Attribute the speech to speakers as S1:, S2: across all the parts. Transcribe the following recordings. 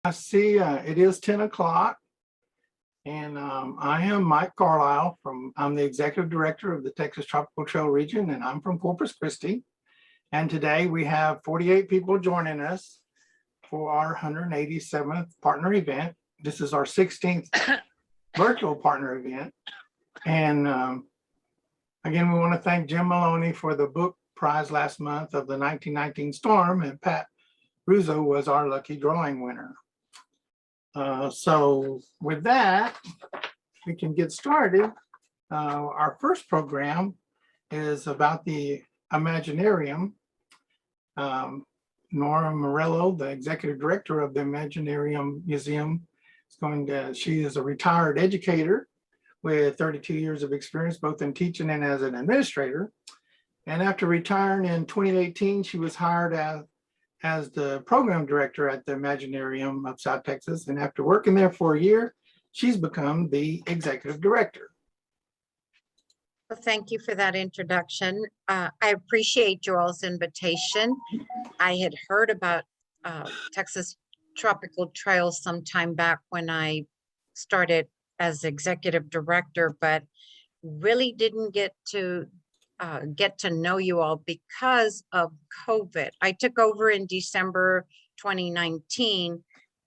S1: I see it is 10 o'clock, and I am Mike Carlisle I'm the Executive Director of the Texas Tropical Trail Region, and I'm from Corpus Christi. And today we have 48 people joining us for our 187th partner event. This is our 16th virtual partner event. And again, we want to thank Jim Maloney for the book prize last month of the 1919 Storm, and Pat Russo was our lucky drawing winner. So with that, we can get started. Our first program is about the Imaginarium. Nora Murillo, the executive director of the Imaginarium Museum, she is a retired educator with 32 years of experience, both in teaching and as an administrator. And after retiring in 2018, she was hired as the program director at the Imaginarium of South Texas. And after working there for a year, she's become the executive director.
S2: Well, thank you for that introduction. I appreciate you all's invitation. I had heard about Texas Tropical Trail some time back when I started as executive director, but really didn't get to know you all because of COVID. I took over in December 2019,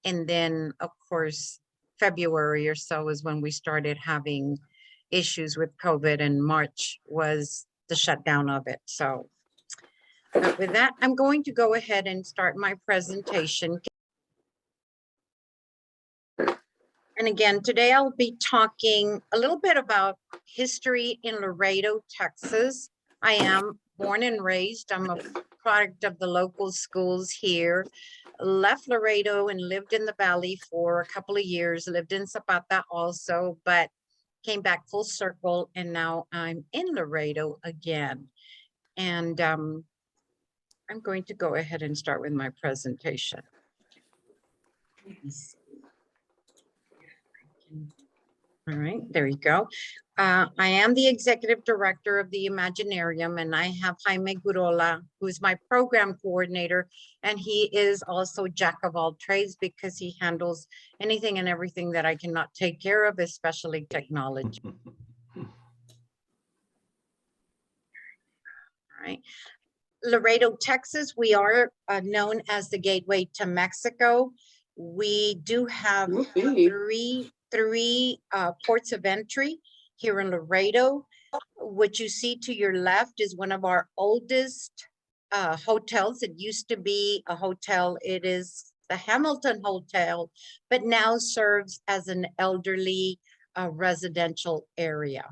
S2: and then of course February or so is when we started having issues with COVID, and March was the shutdown of it. So with that, I'm going to go ahead and start my presentation. And again, today I'll be talking a little bit about history in Laredo, Texas. I am born and raised. I'm a product of the local schools here. Left Laredo and lived in the Valley for a couple of years, lived in Zapata also, but came back full circle, and now I'm in Laredo again. And I'm going to go ahead and start with my presentation. All right, there you go. I am the executive director of the Imaginarium, and I have Jaime Gurola, who is my program coordinator, and he is also jack of all trades because he handles anything and everything that I cannot take care of, especially technology. All right. Laredo, Texas, we are known as the gateway to Mexico. We do have three ports of entry here in Laredo. What you see to your left is one of our oldest hotels. It used to be a hotel. It is the Hamilton Hotel, but now serves as an elderly residential area.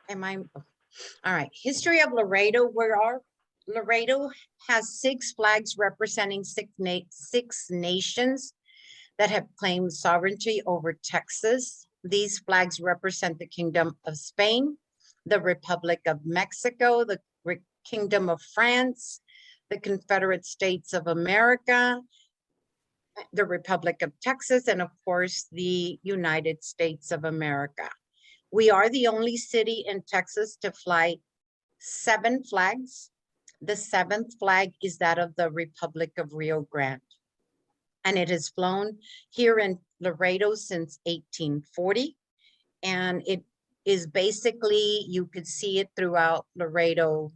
S2: All right, history of Laredo. Laredo has 6 flags representing six nations that have claimed sovereignty over Texas. These flags represent the Kingdom of Spain, the Republic of Mexico, the Kingdom of France, the Confederate States of America, the Republic of Texas, and of course, the United States of America. We are the only city in Texas to fly 7 flags. The 7th flag is that of the Republic of Rio Grande, and it has flown here in Laredo since 1840. And it is basically, you could see it throughout Laredo,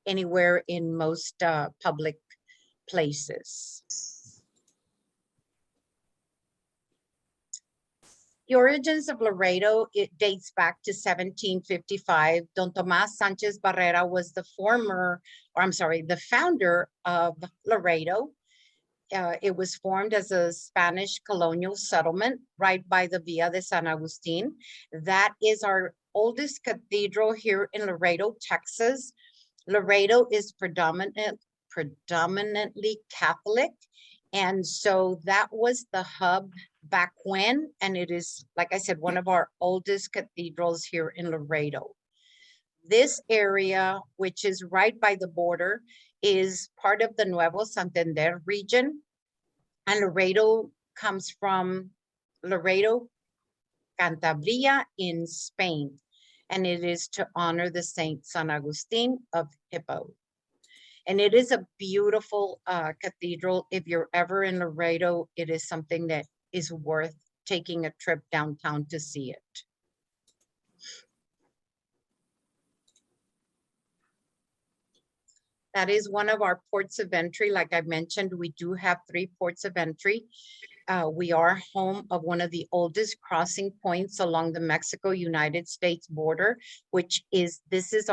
S2: anywhere in most public places. The origins of Laredo, it dates back to 1755. Don Tomás Sánchez Barrera was the founder of Laredo. It was formed as a Spanish colonial settlement right by the Via de San Agustin. That is our oldest cathedral here in Laredo, Texas. Laredo is predominantly Catholic. And so that was the hub back when, and it is, like I said, one of our oldest cathedrals here in Laredo. This area, which is right by the border, is part of the Nuevo Santander region. And Laredo comes from Laredo, Cantabria in Spain. And it is to honor the Saint San Agustin of Hippo. And it is a beautiful cathedral. If you're ever in Laredo, it is something that is worth taking a trip downtown to see it. That is one of our ports of entry. Like I mentioned, we do have 3 ports of entry. We are home of one of the oldest crossing points along the Mexico-United States border, which is, this is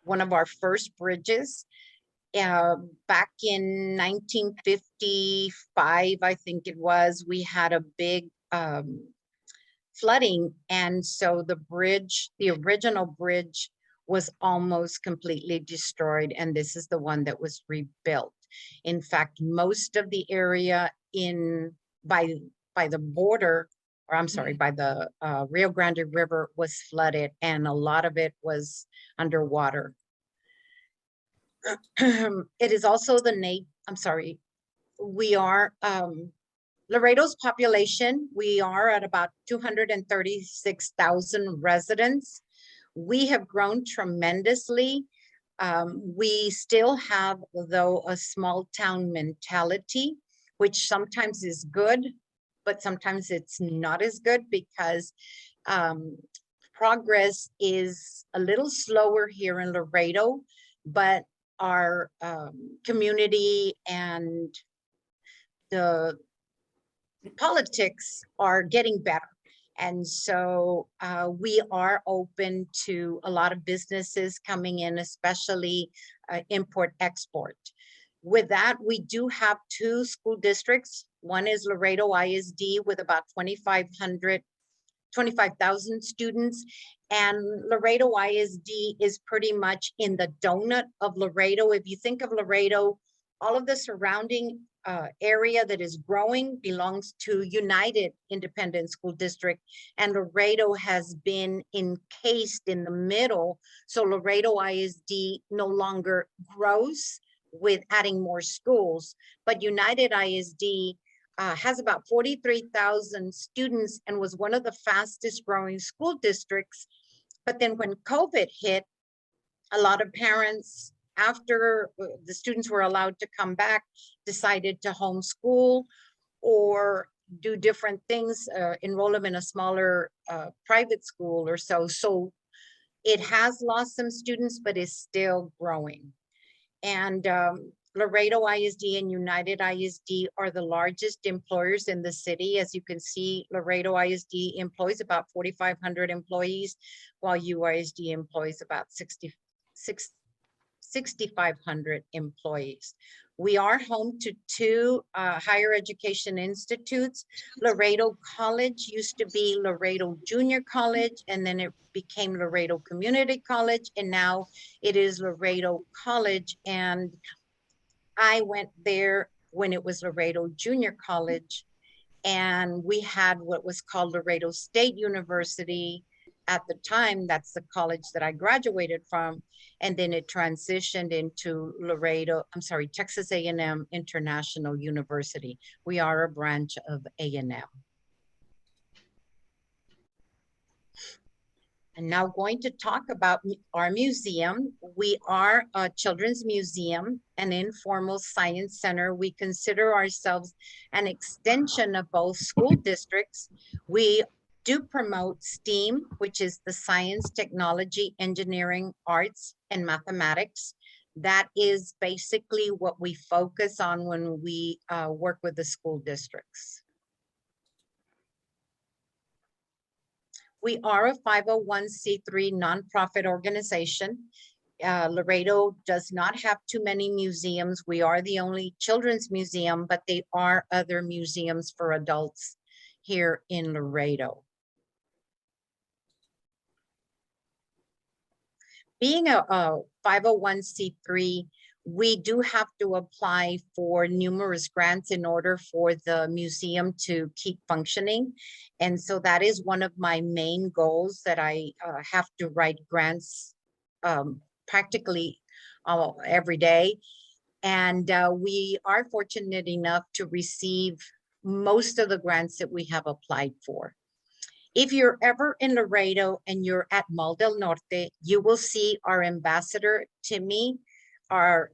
S2: one of our first bridges. Back in 1955, I think it was, we had a big flooding. And so the bridge, the original bridge, was almost completely destroyed. And this is the one that was rebuilt. In fact, most of the area by the border, or I'm sorry, by the Rio Grande River was flooded, and a lot of it was underwater. It is also we are, Laredo's population, we are at about 236,000 residents. We have grown tremendously. We still have, though, a small town mentality, which sometimes is good, but sometimes it's not as good because progress is a little slower here in Laredo, but our community and the politics are getting better. And so we are open to a lot of businesses coming in, especially import-export. With that, we do have 2 school districts. One is Laredo ISD with about 25,000 students. And Laredo ISD is pretty much in the donut of Laredo. If you think of Laredo, all of the surrounding area that is growing belongs to United Independent School District, and Laredo has been encased in the middle. So Laredo ISD no longer grows with adding more schools, but United ISD has about 43,000 students and was one of the fastest growing school districts. But then when COVID hit, a lot of parents, after the students were allowed to come back, decided to homeschool or do different things, enroll them in a smaller private school or so. So it has lost some students, but is still growing. And Laredo ISD and United ISD are the largest employers in the city. As you can see, Laredo ISD employs about 4,500 employees, while UISD employs about 6,500 employees. We are home to 2 higher education institutes. Laredo College used to be Laredo Junior College, and then it became Laredo Community College, and now it is Laredo College. And I went there when it was Laredo Junior College, and we had what was called Laredo State University at the time. That's the college that I graduated from, and then it transitioned into Texas A&M International University. We are a branch of A&M. And now going to talk about our museum. We are a children's museum, an informal science center. We consider ourselves an extension of both school districts. We do promote STEAM, which is the science, technology, engineering, arts, and mathematics. That is basically what we focus on when we work with the school districts. We are a 501c3 nonprofit organization. Laredo does not have too many museums. We are the only children's museum, but there are other museums for adults here in Laredo. Being a 501c3, we do have to apply for numerous grants in order for the museum to keep functioning. And so that is one of my main goals, that I have to write grants practically every day. And we are fortunate enough to receive most of the grants that we have applied for. If you're ever in Laredo and you're at Mall del Norte, you will see our ambassador, Timmy, our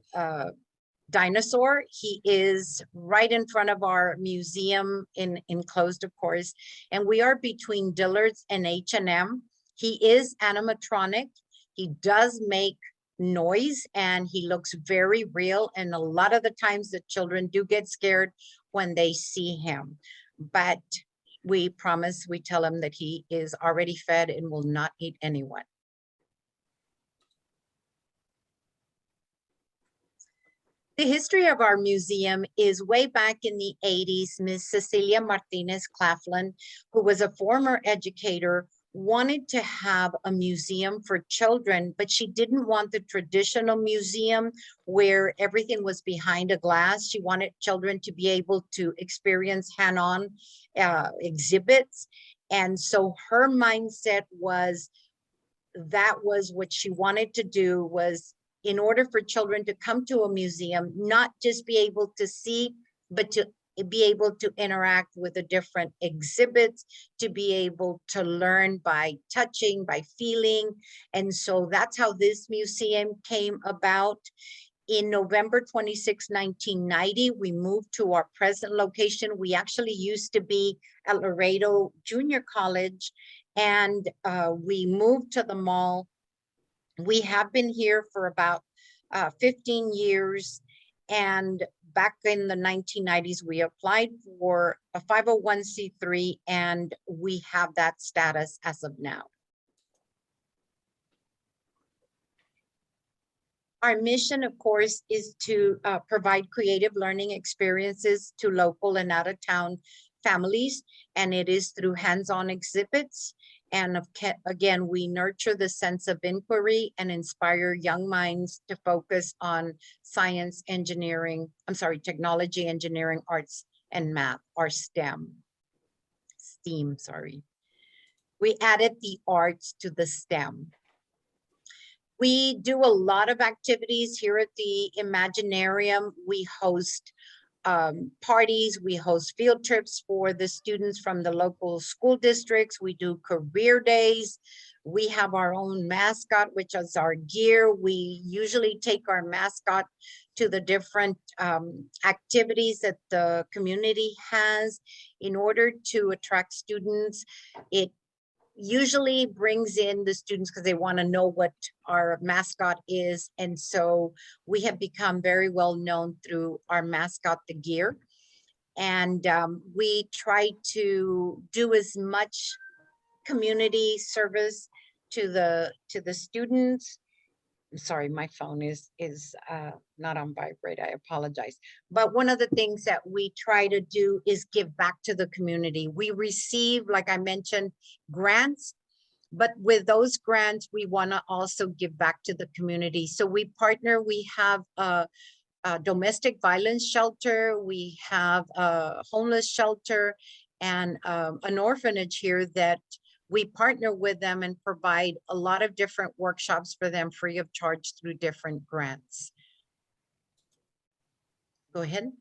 S2: dinosaur. He is right in front of our museum enclosed, of course, and we are between Dillard's and H&M. He is animatronic. He does make noise and he looks very real. And a lot of the times the children do get scared when they see him, but we promise, we tell him that he is already fed and will not eat anyone. The history of our museum is way back in the 80s. Miss Cecilia Martinez Claflin, who was a former educator, wanted to have a museum for children, but she didn't want the traditional museum where everything was behind a glass. She wanted children to be able to experience hand-on exhibits. And so her mindset was, that was what she wanted to do, was in order for children to come to a museum, not just be able to see, but to be able to interact with the different exhibits, to be able to learn by touching, by feeling. And so that's how this museum came about. In November 26, 1990, we moved to our present location. We actually used to be at Laredo Junior College, and we moved to the mall. We have been here for about 15 years, and back in the 1990s, we applied for a 501c3, and we have that status as of now. Our mission, of course, is to provide creative learning experiences to local and out-of-town families, and it is through hands-on exhibits. And again, we nurture the sense of inquiry and inspire young minds to focus on science, engineering, technology, engineering, arts, and math, or STEM. We added the arts to the STEM. We do a lot of activities here at the Imaginarium. We host parties, we host field trips for the students from the local school districts. We do career days. We have our own mascot, which is our gear. We usually take our mascot to the different activities that the community has in order to attract students. It usually brings in the students because they want to know what our mascot is. And so we have become very well known through our mascot, the gear. And we try to do as much community service to the students. I'm sorry, my phone is not on vibrate. I apologize. But one of the things that we try to do is give back to the community. We receive, like I mentioned, grants, but with those grants, we want to also give back to the community. So we partner, we have a domestic violence shelter, we have a homeless shelter, and an orphanage here that we partner with them and provide a lot of different workshops for them free of charge through different grants. Go ahead.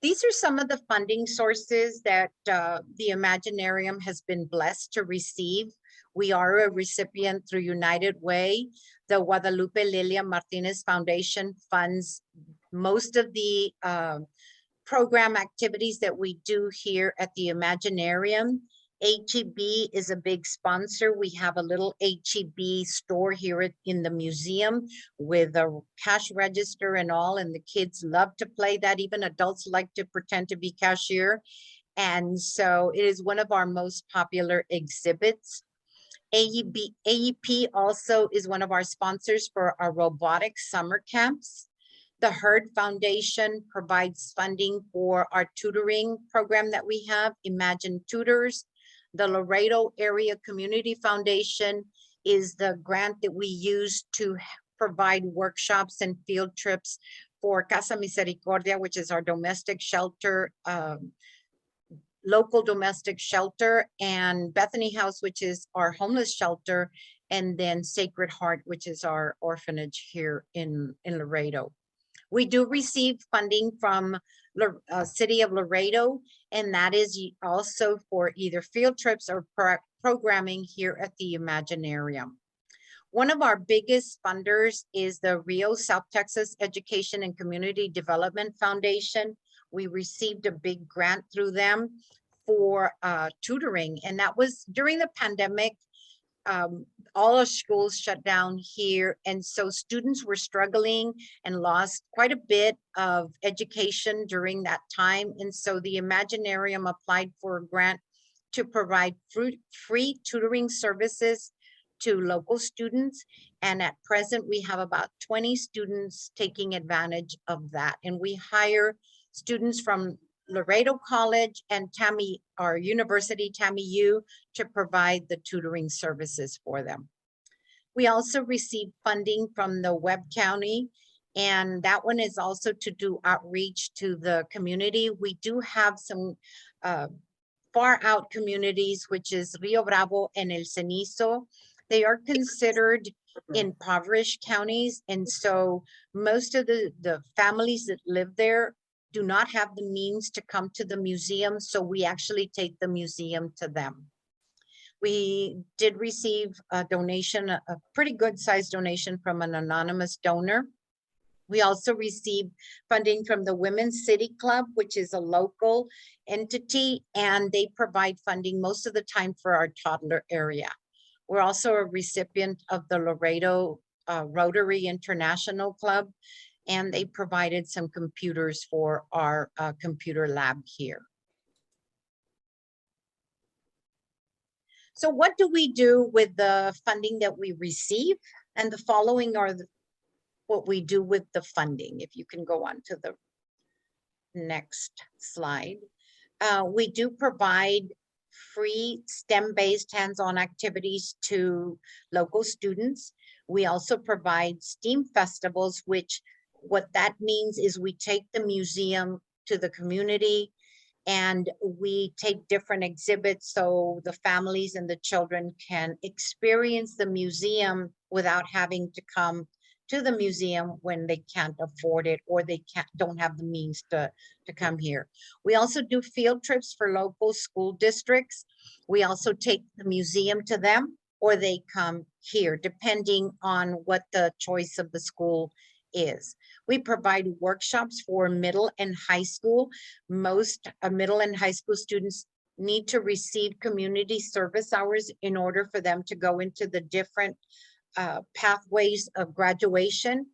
S2: These are some of the funding sources that the Imaginarium has been blessed to receive. We are a recipient through United Way. The Guadalupe Lilia Martinez Foundation funds most of the program activities that we do here at the Imaginarium. HEB is a big sponsor. We have a little HEB store here in the museum with a cash register and all, and the kids love to play that. Even adults like to pretend to be cashier. And so it is one of our most popular exhibits. AEP also is one of our sponsors for our robotics summer camps. The Herd Foundation provides funding for our tutoring program that we have, Imagine Tutors. The Laredo Area Community Foundation is the grant that we use to provide workshops and field trips for Casa Misericordia, which is our domestic shelter, local domestic shelter, and Bethany House, which is our homeless shelter, and then Sacred Heart, which is our orphanage here in Laredo. We do receive funding from City of Laredo, and that is also for either field trips or programming here at the Imaginarium. One of our biggest funders is the Rio South Texas Education and Community Development Foundation. We received a big grant through them for tutoring, and that was during the pandemic. All our schools shut down here, and so students were struggling and lost quite a bit of education during that time. And so the Imaginarium applied for a grant to provide free tutoring services to local students. And at present, we have about 20 students taking advantage of that. And we hire students from Laredo College and our university, TAMI-U, to provide the tutoring services for them. We also received funding from the Webb County, and that one is also to do outreach to the community. We do have some far out communities, which is Rio Bravo and El Cenizo. They are considered impoverished counties, and so most of the families that live there do not have the means to come to the museum, so we actually take the museum to them. We did receive a donation, a pretty good sized donation from an anonymous donor. We also received funding from the Women's City Club, which is a local entity, and they provide funding most of the time for our toddler area. We're also a recipient of the Laredo Rotary International Club, and they provided some computers for our computer lab here. So what do we do with the funding that we receive? And the following are what we do with the funding. If you can go on to the next slide. We do provide free STEM-based hands-on activities to local students. We also provide STEAM festivals, which what that means is we take the museum to the community and we take different exhibits so the families and the children can experience the museum without having to come to the museum when they can't afford it or they don't have the means to come here. We also do field trips for local school districts. We also take the museum to them or they come here, depending on what the choice of the school is. We provide workshops for middle and high school. Most middle and high school students need to receive community service hours in order for them to go into the different pathways of graduation.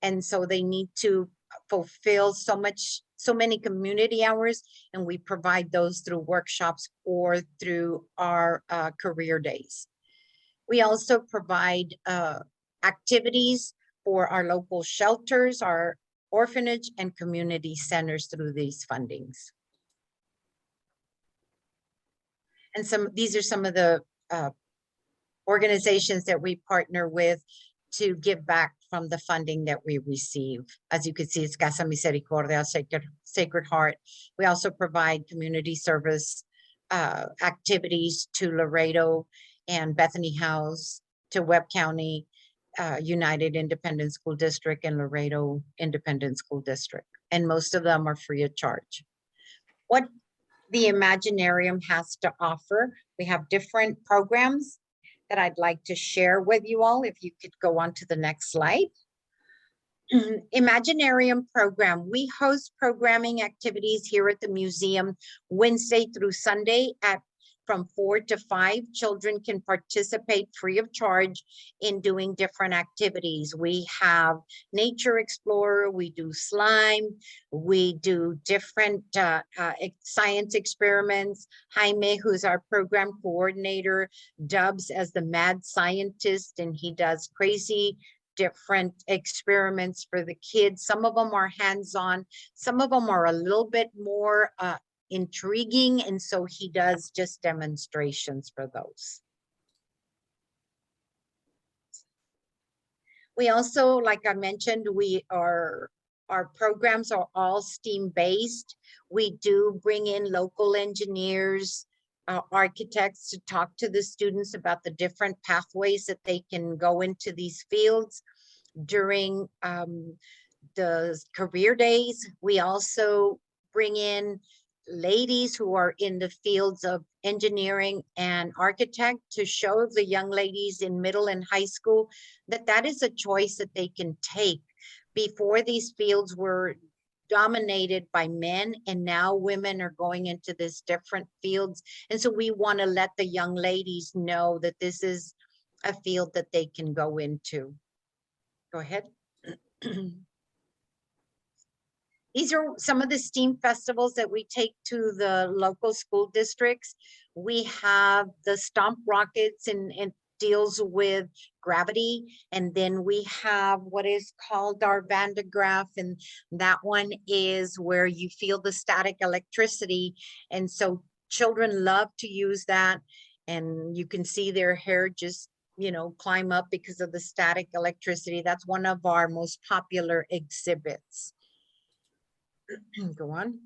S2: And so they need to fulfill so many community hours, and we provide those through workshops or through our career days. We also provide activities for our local shelters, our orphanage and community centers through these fundings. And these are some of the organizations that we partner with to give back from the funding that we receive. As you can see, it's Casa Misericordia, Sacred Heart. We also provide community service activities to Laredo and Bethany House, to Webb County, United Independent School District, and Laredo Independent School District. And most of them are free of charge. What the Imaginarium has to offer, we have different programs that I'd like to share with you all. If you could go on to the next slide. Imaginarium program. We host programming activities here at the museum Wednesday through Sunday from 4 to 5. Children can participate free of charge in doing different activities. We have Nature Explorer, we do slime, we do different science experiments. Jaime, who's our program coordinator, dubs as the mad scientist, and he does crazy different experiments for the kids. Some of them are hands-on, some of them are a little bit more intriguing, and so he does just demonstrations for those. We also, like I mentioned, our programs are all STEAM-based. We do bring in local engineers, architects to talk to the students about the different pathways that they can go into these fields. During the career days, we also bring in ladies who are in the fields of engineering and architect, to show the young ladies in middle and high school that that is a choice that they can take. Before, these fields were dominated by men, and now women are going into these different fields. And so we want to let the young ladies know that this is a field that they can go into. Go ahead. These are some of the STEAM festivals that we take to the local school districts. We have the Stomp Rockets, and deals with gravity. And then we have what is called our Van de Graaff, and that one is where you feel the static electricity. And so children love to use that. And you can see their hair just, you know, climb up because of the static electricity. That's one of our most popular exhibits. Go on.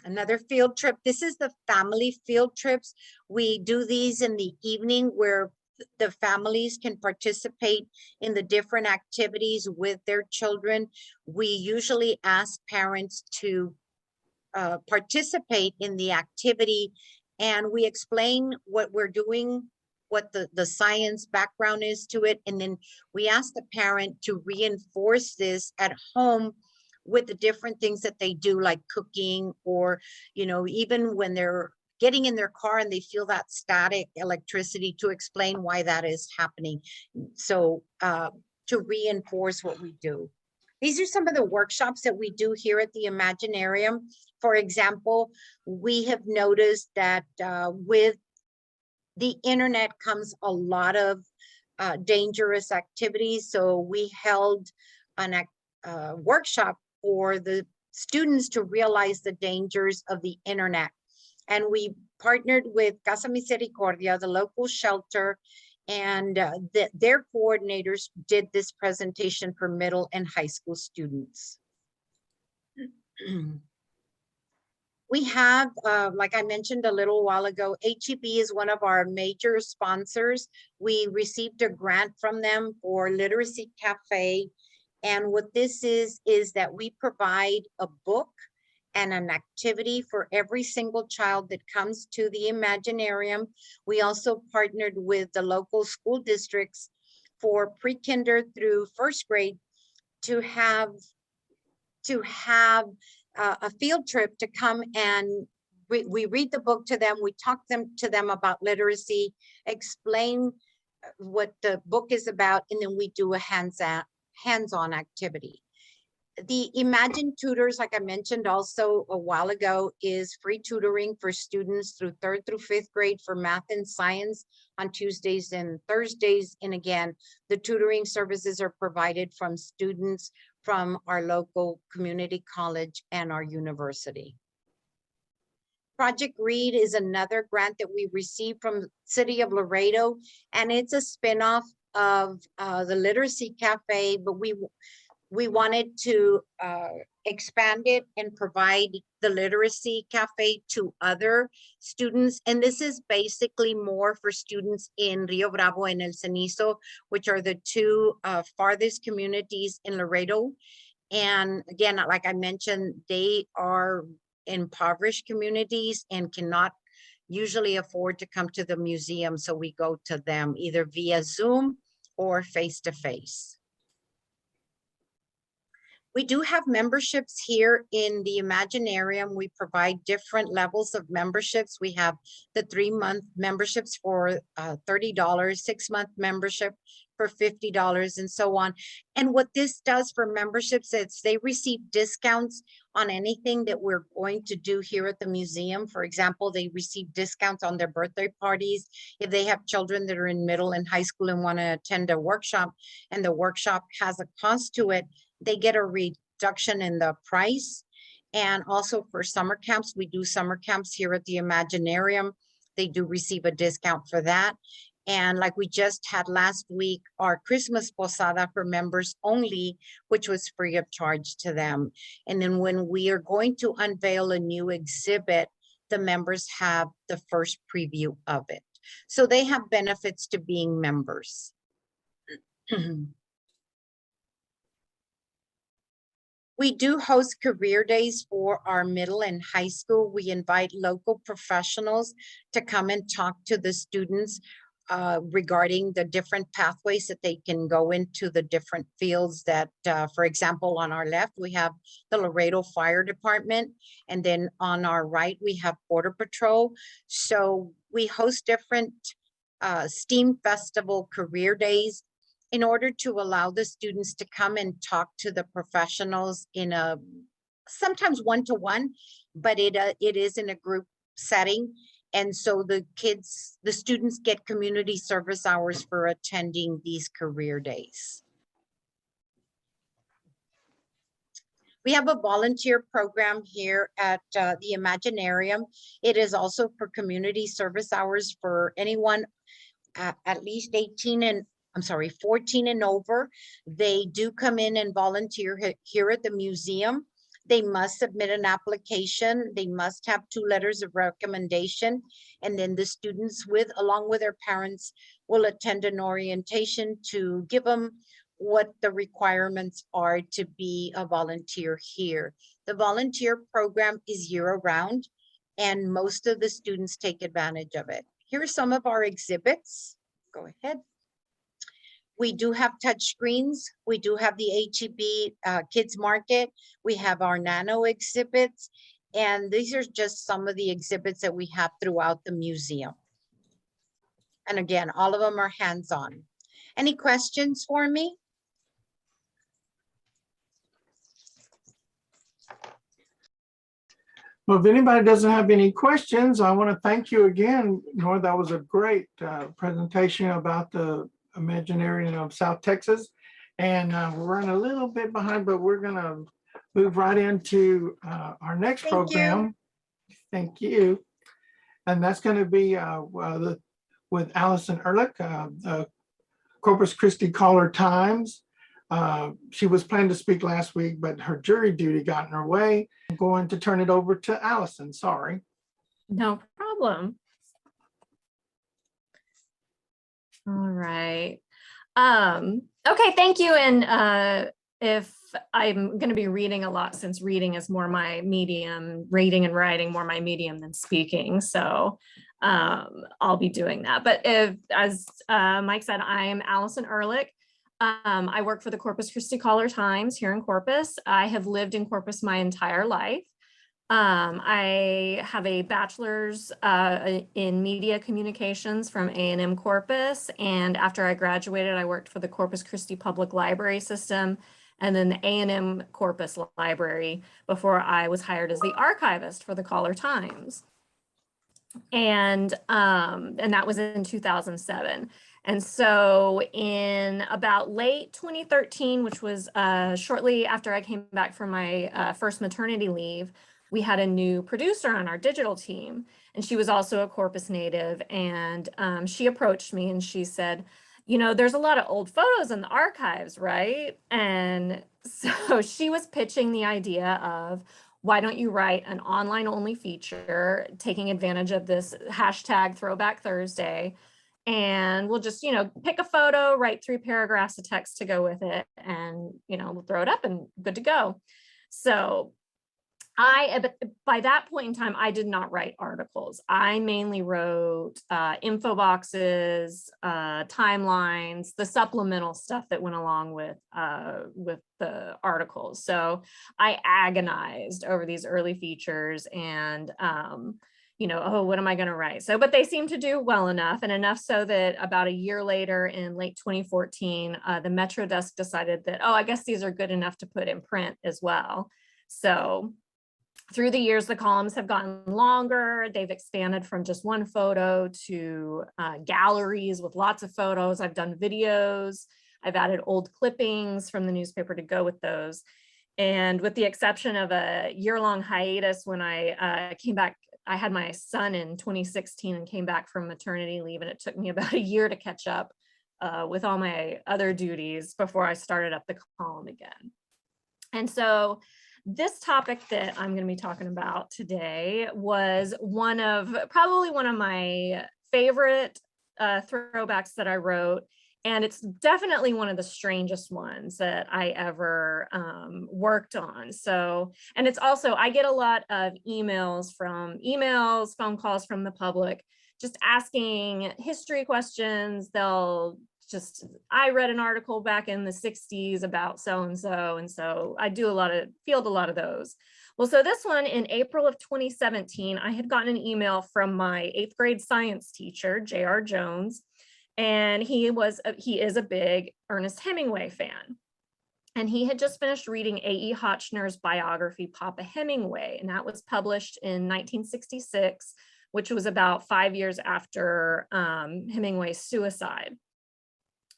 S2: Another field trip. This is the family field trips. We do these in the evening where the families can participate in the different activities with their children. We usually ask parents to participate in the activity, and we explain what we're doing, what the science background is to it. And then we ask the parent to reinforce this at home with the different things that they do, like cooking, or, you know, even when they're getting in their car and they feel that static electricity, to explain why that is happening. So to reinforce what we do. These are some of the workshops that we do here at the Imaginarium. For example, we have noticed that with the internet comes a lot of dangerous activities. So we held an workshop for the students to realize the dangers of the internet. And we partnered with Casa Misericordia, the local shelter, and their coordinators did this presentation for middle and high school students. We have, like I mentioned a little while ago, HEB is one of our major sponsors. We received a grant from them for Literacy Cafe. And what this is that we provide a book and an activity for every single child that comes to the Imaginarium. We also partnered with the local school districts for pre-kinder through first grade to have a field trip to come, and we read the book to them. We talk to them about literacy, explain what the book is about, and then we do a hands-on activity. The Imagine Tutors, like I mentioned also a while ago, is free tutoring for students through 3rd through 5th grade for math and science on Tuesdays and Thursdays. And again, the tutoring services are provided from students from our local community college and our university. Project Read is another grant that we received from the city of Laredo, and it's a spinoff of the Literacy Cafe, but we wanted to expand it and provide the Literacy Cafe to other students. And this is basically more for students in Rio Bravo and El Cenizo, which are the two farthest communities in Laredo. And again, like I mentioned, they are impoverished communities and cannot usually afford to come to the museum. So we go to them either via Zoom or face-to-face. We do have memberships here in the Imaginarium. We provide different levels of memberships. We have the 3-month memberships for $30, 6-month membership for $50, and so on. And what this does for memberships is they receive discounts on anything that we're going to do here at the museum. For example, they receive discounts on their birthday parties. If they have children that are in middle and high school and want to attend a workshop, and the workshop has a cost to it, they get a reduction in the price. And also for summer camps, we do summer camps here at the Imaginarium. They do receive a discount for that. And like we just had last week, our Christmas posada for members only, which was free of charge to them. And then when we are going to unveil a new exhibit, the members have the first preview of it. So they have benefits to being members. We do host career days for our middle and high school. We invite local professionals to come and talk to the students regarding the different pathways that they can go into the different fields that, for example, on our left, we have the Laredo Fire Department, and then on our right, we have Border Patrol. So we host different STEAM Festival career days in order to allow the students to come and talk to the professionals in a sometimes one-to-one, but it is in a group setting. And so the students get community service hours for attending these career days. We have a volunteer program here at the Imaginarium. It is also for community service hours for anyone at least 14 and over. They do come in and volunteer here at the museum. They must submit an application. They must have 2 letters of recommendation. And then the students along with their parents will attend an orientation to give them what the requirements are to be a volunteer here. The volunteer program is year-round, and most of the students take advantage of it. Here are some of our exhibits. Go ahead. We do have touch screens. We do have the HEB Kids Market. We have our nano exhibits. And these are just some of the exhibits that we have throughout the museum. And again, all of them are hands-on. Any questions for me?
S1: Well, if anybody doesn't have any questions, I want to thank you again, Nora. That was a great presentation about the Imaginarium of South Texas. And we're running a little bit behind, but we're going to move right into our next program. Thank you. And that's going to be with Allison Ehrlich, the Corpus Christi Caller Times. She was planning to speak last week, but her jury duty got in her way. I'm going to turn it over to Allison. Sorry.
S3: No problem. All right. Okay, thank you. And if I'm going to be reading a lot, since reading is more my medium, reading and writing more my medium than speaking. So I'll be doing that. But as Mike said, I'm Allison Ehrlich. I work for the Corpus Christi Caller Times here in Corpus. I have lived in Corpus my entire life. I have a bachelor's in media communications from A&M Corpus. And after I graduated, I worked for the Corpus Christi Public Library System and then the A&M Corpus Library before I was hired as the archivist for the Caller Times. And that was in 2007. And so in about late 2013, which was shortly after I came back from my first maternity leave, we had a new producer on our digital team, and she was also a Corpus native. And she approached me and she said, you know, there's a lot of old photos in the archives, right? And so she was pitching the idea of, why don't you write an online only feature taking advantage of this hashtag Throwback Thursday? And we'll just, you know, pick a photo, write 3 paragraphs of text to go with it, and, you know, we'll throw it up and good to go. So by that point in time, I did not write articles. I mainly wrote info boxes, timelines, the supplemental stuff that went along with the articles. So I agonized over these early features and, you know, oh, what am I going to write? So, but they seemed to do well enough, and enough so that about a year later in late 2014, the Metro desk decided that, oh, I guess these are good enough to put in print as well. So through the years, the columns have gotten longer. They've expanded from just 1 photo to galleries with lots of photos. I've done videos. I've added old clippings from the newspaper to go with those. And with the exception of a year-long hiatus when I came back, I had my son in 2016 and came back from maternity leave, and it took me about a year to catch up with all my other duties before I started up the column again. And so this topic that I'm going to be talking about today was probably one of my favorite throwbacks that I wrote. And it's definitely one of the strangest ones that I ever worked on. So, and it's also, I get a lot of emails, phone calls from the public, just asking history questions. I read an article back in the 60s about so-and-so. And so I do field a lot of those. Well, so this one in April of 2017, I had gotten an email from my 8th grade science teacher, J.R. Jones, and he is a big Ernest Hemingway fan. And he had just finished reading A.E. Hotchner's biography, Papa Hemingway, and that was published in 1966, which was about 5 years after Hemingway's suicide.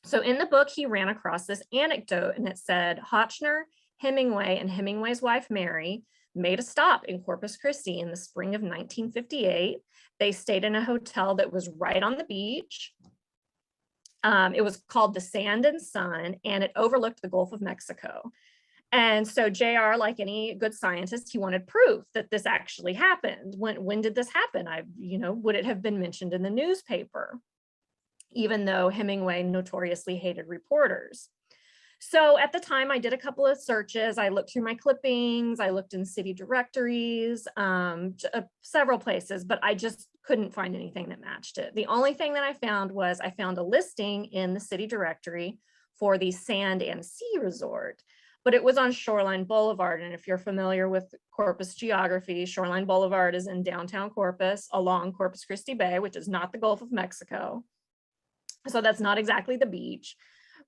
S3: So in the book, he ran across this anecdote, and it said, Hotchner, Hemingway, and Hemingway's wife, Mary, made a stop in Corpus Christi in the spring of 1958. They stayed in a hotel that was right on the beach. It was called the Sand and Sun, and it overlooked the Gulf of Mexico. And so JR, like any good scientist, he wanted proof that this actually happened. When did this happen? Would it have been mentioned in the newspaper? Even though Hemingway notoriously hated reporters. So at the time, I did a couple of searches. I looked through my clippings. I looked in city directories, several places, but I just couldn't find anything that matched it. The only thing that I found was I found a listing in the city directory for the Sand and Sea Resort, but it was on Shoreline Boulevard. And if you're familiar with Corpus geography, Shoreline Boulevard is in downtown Corpus along Corpus Christi Bay, which is not the Gulf of Mexico. So that's not exactly the beach.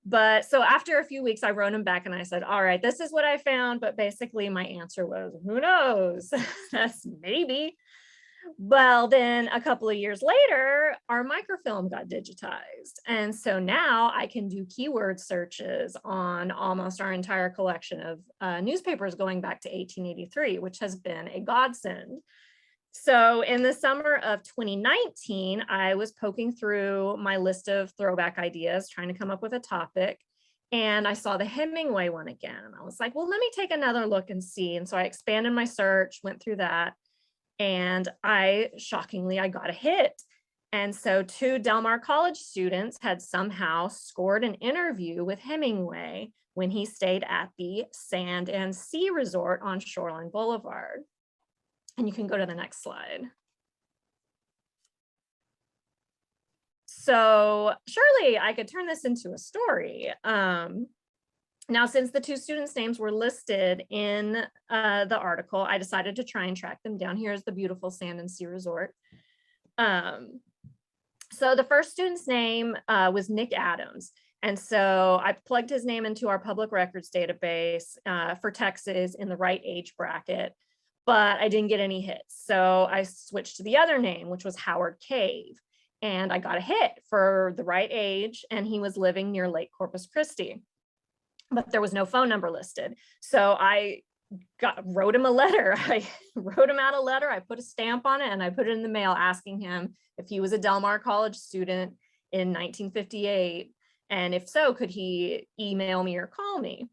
S3: But so after a few weeks, I wrote him back and I said, all right, this is what I found. But basically my answer was, who knows? That's maybe. Well, then a couple of years later, our microfilm got digitized. And so now I can do keyword searches on almost our entire collection of newspapers going back to 1883, which has been a godsend. So in the summer of 2019, I was poking through my list of throwback ideas, trying to come up with a topic. And I saw the Hemingway one again. And I was like, well, let me take another look and see. And so I expanded my search, went through that. And shockingly, I got a hit. And so 2 Del Mar College students had somehow scored an interview with Hemingway when he stayed at the Sand and Sea Resort on Shoreline Boulevard. And you can go to the next slide. So surely I could turn this into a story. Now, since the 2 students' names were listed in the article, I decided to try and track them down. Here's the beautiful Sand and Sea Resort. So the first student's name was Nick Adams. And so I plugged his name into our public records database for Texas in the right age bracket, but I didn't get any hits. So I switched to the other name, which was Howard Cave. And I got a hit for the right age, and he was living near Lake Corpus Christi, but there was no phone number listed. So I wrote him a letter. I wrote him out a letter. I put a stamp on it and I put it in the mail asking him if he was a Del Mar College student in 1958. And if so, could he email me or call me?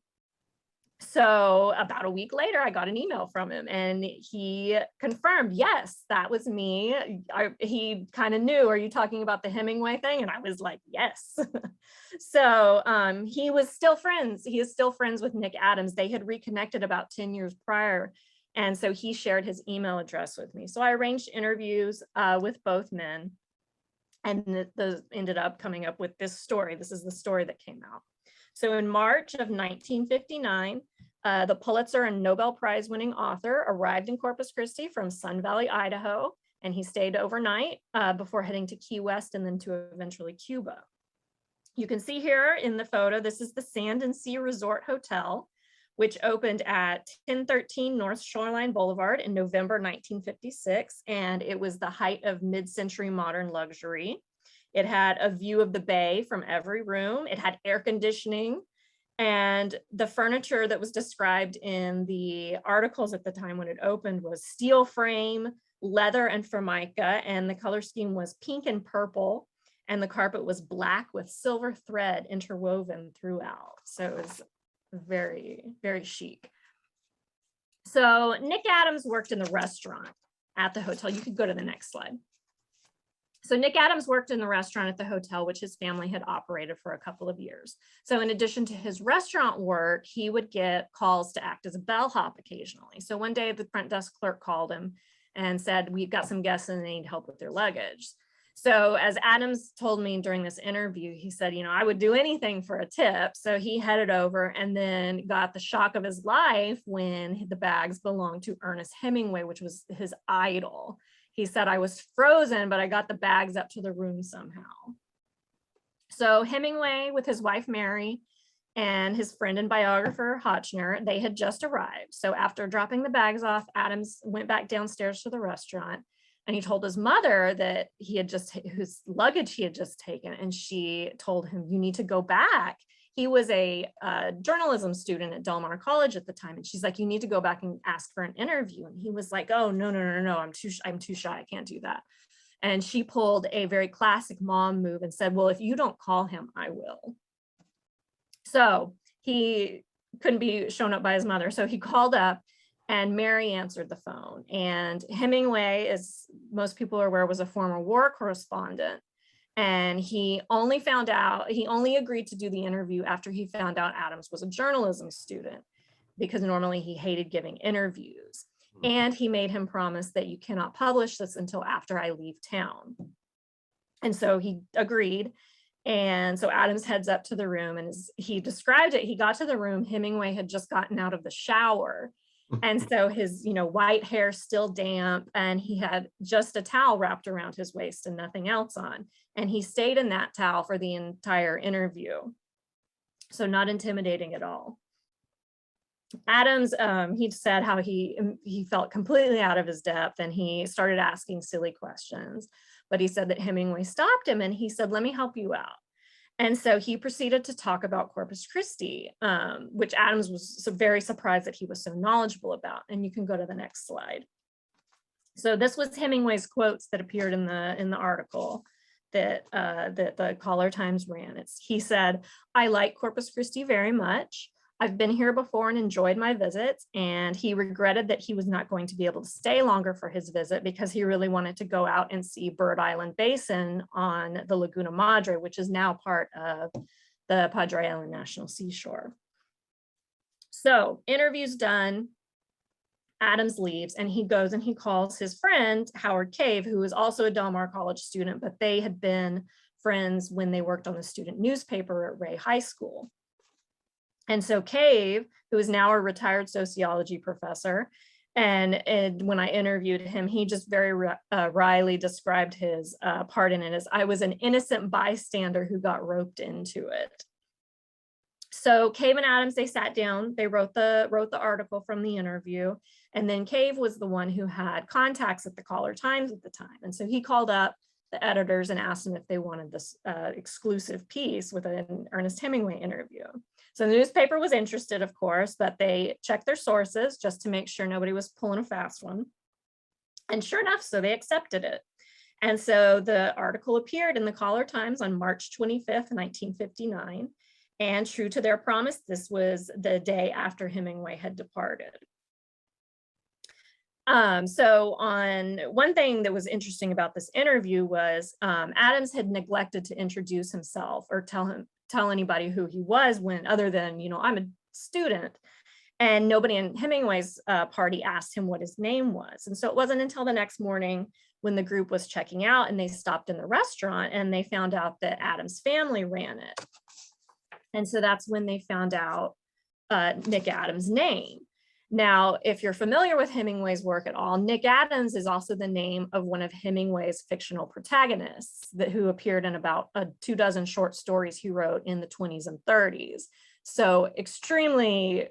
S3: So about a week later, I got an email from him and he confirmed, yes, that was me. He kind of knew, are you talking about the Hemingway thing? And I was like, yes. So he was still friends. He is still friends with Nick Adams. They had reconnected about 10 years prior. And so he shared his email address with me. So I arranged interviews with both men. And those ended up coming up with this story. This is the story that came out. So in March of 1959, the Pulitzer and Nobel Prize winning author arrived in Corpus Christi from Sun Valley, Idaho, and he stayed overnight before heading to Key West and then to eventually Cuba. You can see here in the photo, this is the Sand and Sea Resort Hotel, which opened at 1013 North Shoreline Boulevard in November 1956, and it was the height of mid-century modern luxury. It had a view of the bay from every room. It had air conditioning, and the furniture that was described in the articles at the time when it opened was steel frame, leather, and formica, and the color scheme was pink and purple, and the carpet was black with silver thread interwoven throughout. So it was very, very chic. So Nick Adams worked in the restaurant at the hotel. You could go to the next slide. So Nick Adams worked in the restaurant at the hotel, which his family had operated for a couple of years. So in addition to his restaurant work, he would get calls to act as a bellhop occasionally. So one day the front desk clerk called him and said, we've got some guests and they need help with their luggage. So as Adams told me during this interview, he said, you know, I would do anything for a tip. So he headed over and then got the shock of his life when the bags belonged to Ernest Hemingway, which was his idol. He said, I was frozen, but I got the bags up to the room somehow. So Hemingway with his wife, Mary, and his friend and biographer, Hotchner, they had just arrived. So after dropping the bags off, Adams went back downstairs to the restaurant and he told his mother that his luggage he had just taken. And she told him, you need to go back. He was a journalism student at Del Mar College at the time. And she's like, you need to go back and ask for an interview. And he was like, oh, no, I'm too shy. I can't do that. And she pulled a very classic mom move and said, well, if you don't call him, I will. So he couldn't be shown up by his mother. So he called up and Mary answered the phone. And Hemingway, as most people are aware, was a former war correspondent. And he only agreed to do the interview after he found out Adams was a journalism student, because normally he hated giving interviews. And he made him promise that you cannot publish this until after I leave town. And so he agreed. And so Adams heads up to the room, and as he described it, he got to the room, Hemingway had just gotten out of the shower. And so his, white hair still damp, and he had just a towel wrapped around his waist and nothing else on. And he stayed in that towel for the entire interview. So not intimidating at all. Adams, he said how he felt completely out of his depth and he started asking silly questions. But he said that Hemingway stopped him and he said, let me help you out. And so he proceeded to talk about Corpus Christi, which Adams was very surprised that he was so knowledgeable about. And you can go to the next slide. So this was Hemingway's quotes that appeared in the article that the Caller Times ran. He said, I like Corpus Christi very much. I've been here before and enjoyed my visits, and he regretted that he was not going to be able to stay longer for his visit because he really wanted to go out and see Bird Island Basin on the Laguna Madre, which is now part of the Padre Island National Seashore. So interview's done, Adams leaves, and he goes and he calls his friend, Howard Cave, who is also a Del Mar College student, but they had been friends when they worked on the student newspaper at Ray High School. And so Cave, who is now a retired sociology professor, and when I interviewed him, he just very wryly described his part in it as, I was an innocent bystander who got roped into it. So Cave and Adams, they sat down, they wrote the article from the interview, and then Cave was the one who had contacts at the Caller Times at the time. And so he called up the editors and asked them if they wanted this exclusive piece with an Ernest Hemingway interview. So the newspaper was interested, of course, but they checked their sources just to make sure nobody was pulling a fast one. And sure enough, so they accepted it. And so the article appeared in the Caller Times on March 25th, 1959. And true to their promise, this was the day after Hemingway had departed. So on one thing that was interesting about this interview was Adams had neglected to introduce himself or tell anybody who he was, when other than, I'm a student, and nobody in Hemingway's party asked him what his name was. And so it wasn't until the next morning when the group was checking out and they stopped in the restaurant and they found out that Adams' family ran it. And so that's when they found out Nick Adams' name. Now, if you're familiar with Hemingway's work at all, Nick Adams is also the name of one of Hemingway's fictional protagonists who appeared in about 24 short stories he wrote in the 20s and 30s. So extremely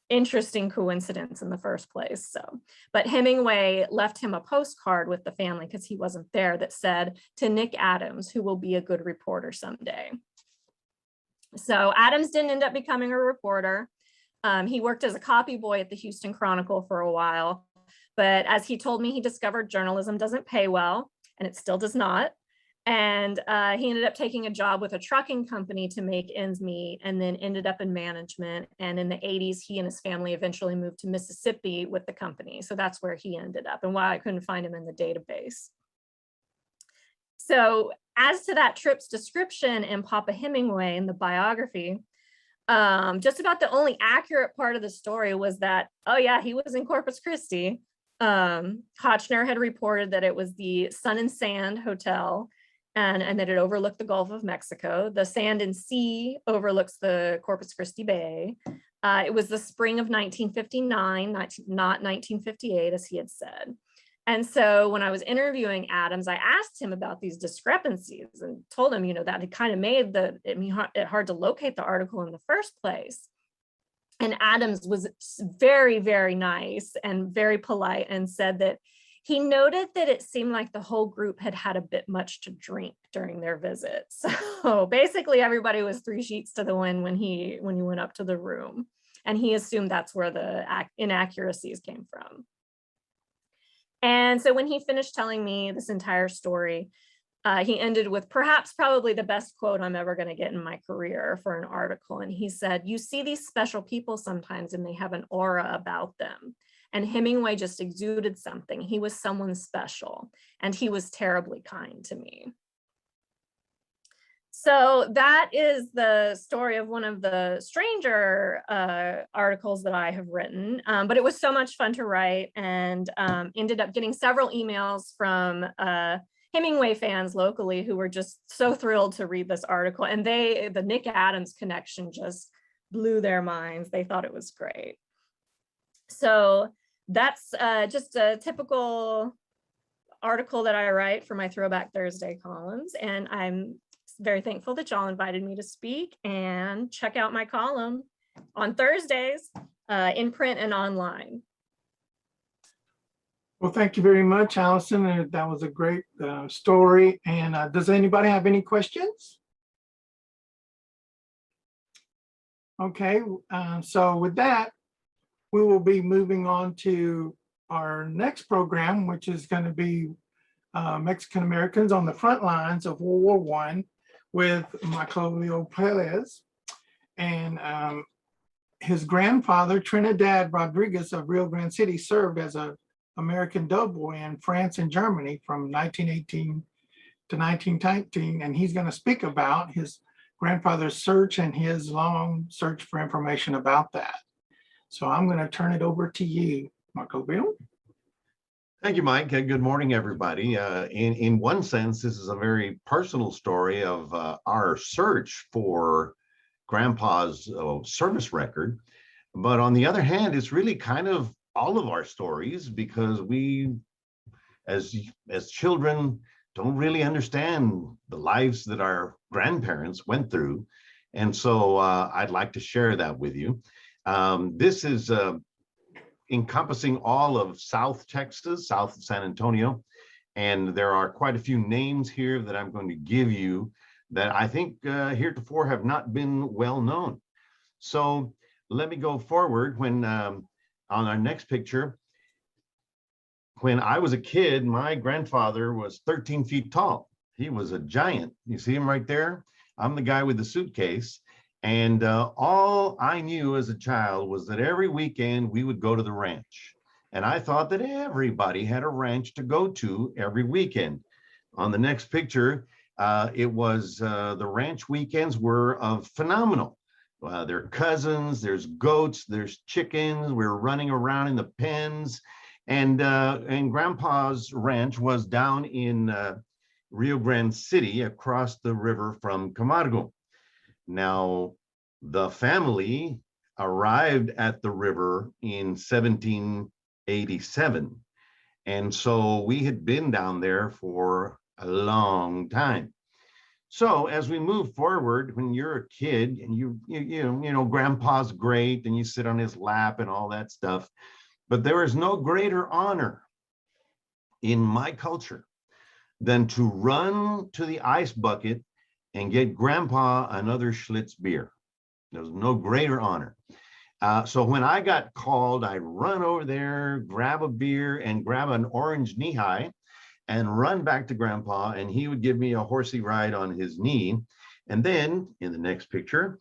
S3: interesting coincidence in the first place. But Hemingway left him a postcard with the family, because he wasn't there, that said, to Nick Adams, who will be a good reporter someday. So Adams didn't end up becoming a reporter. He worked as a copy boy at the Houston Chronicle for a while, but as he told me, he discovered journalism doesn't pay well, and it still does not. And he ended up taking a job with a trucking company to make ends meet, and then ended up in management. And in the 80s, he and his family eventually moved to Mississippi with the company. So that's where he ended up, and why I couldn't find him in the database. So as to that trip's description in Papa Hemingway in the biography, just about the only accurate part of the story was that, oh yeah, he was in Corpus Christi. Hotchner had reported that it was the Sun and Sand Hotel and that it overlooked the Gulf of Mexico. The Sand and Sea overlooks the Corpus Christi Bay. It was the spring of 1959, not 1958, as he had said. And so when I was interviewing Adams, I asked him about these discrepancies and told him, that had kind of made it hard to locate the article in the first place. And Adams was very, very nice and very polite and said that he noted that it seemed like the whole group had had a bit much to drink during their visit. So basically everybody was 3 sheets to the wind when he went up to the room. And he assumed that's where the inaccuracies came from. And so when he finished telling me this entire story, he ended with probably the best quote I'm ever going to get in my career for an article. And he said, "You see these special people sometimes and they have an aura about them. And Hemingway just exuded something. He was someone special and he was terribly kind to me." So that is the story of one of the stranger articles that I have written, but it was so much fun to write, and ended up getting several emails from Hemingway fans locally who were just so thrilled to read this article, and the Nick Adams connection just blew their minds. They thought it was great. So that's just a typical article that I write for my Throwback Thursday columns, and I'm very thankful that y'all invited me to speak, and check out my column on Thursdays in print and online.
S1: Well, thank you very much, Allison. That was a great story. And does anybody have any questions? Okay, so with that, we will be moving on to our next program, which is going to be Mexican Americans on the front lines of World War I with Maclovio Perez. And his grandfather, Trinidad Rodriguez of Rio Grande City, served as an American doughboy in France and Germany from 1918 to 1919. And he's going to speak about his grandfather's search and his long search for information about that. So I'm going to turn it over to you, Maclovio.
S4: Thank you, Mike. Good morning, everybody. In one sense, this is a very personal story of our search for Grandpa's service record. But on the other hand, it's really kind of all of our stories, because we, as children, don't really understand the lives that our grandparents went through. And so I'd like to share that with you. This is encompassing all of South Texas, south of San Antonio. And there are quite a few names here that I'm going to give you that I think heretofore have not been well known. So let me go forward. When on our next picture, when I was a kid, my grandfather was 13 feet tall. He was a giant. You see him right there? I'm the guy with the suitcase. And all I knew as a child was that every weekend we would go to the ranch. And I thought that everybody had a ranch to go to every weekend. On the next picture, it was the ranch weekends were phenomenal. There are cousins, there's goats, there's chickens. We're running around in the pens. And Grandpa's ranch was down in Rio Grande City, across the river from Camargo. Now, the family arrived at the river in 1787. And so we had been down there for a long time. So as we move forward, when you're a kid and you know, Grandpa's great and you sit on his lap and all that stuff, but there is no greater honor in my culture than to run to the ice bucket and get Grandpa another Schlitz beer. There's no greater honor. So when I got called, I'd run over there, grab a beer and grab an orange knee-high and run back to Grandpa, and he would give me a horsey ride on his knee. And then in the next picture,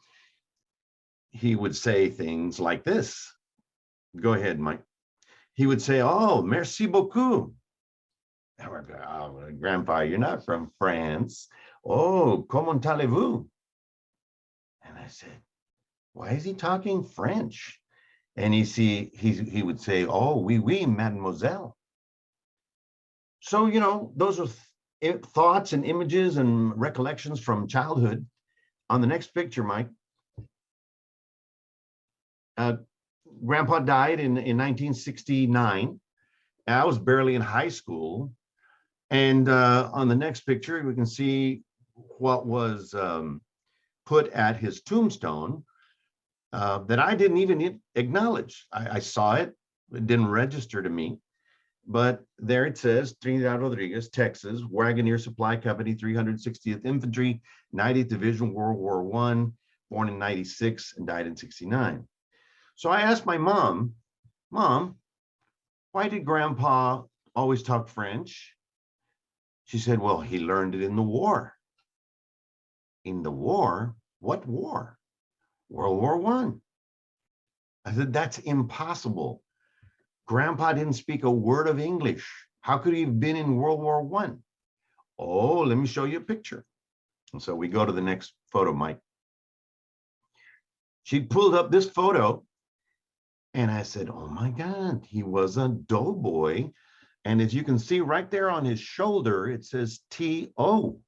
S4: he would say things like this. Go ahead, Mike. He would say, "Oh, merci beaucoup. Oh, Grandpa, you're not from France. Oh, comment allez-vous? And I said, why is he talking French? And he would say, oh, oui, oui, mademoiselle. So, you know, those are thoughts and images and recollections from childhood. On the next picture, Mike, Grandpa died in 1969. I was barely in high school. And on the next picture, we can see what was put at his tombstone that I didn't even acknowledge. I saw it, it didn't register to me. But there it says, Trinidad Rodriguez, Texas, Wagoneer Supply Company, 360th Infantry, 90th Division, World War I, born in 96 and died in 69. So I asked my mom, Mom, why did Grandpa always talk French? She said, well, he learned it in the war. In the war? What war? World War I. I said, that's impossible. Grandpa didn't speak a word of English. How could he have been in World War I? Oh, let me show you a picture. And so we go to the next photo, Mike. She pulled up this photo and I said, oh my God, he was a doughboy. And as you can see right there on his shoulder, it says T.O.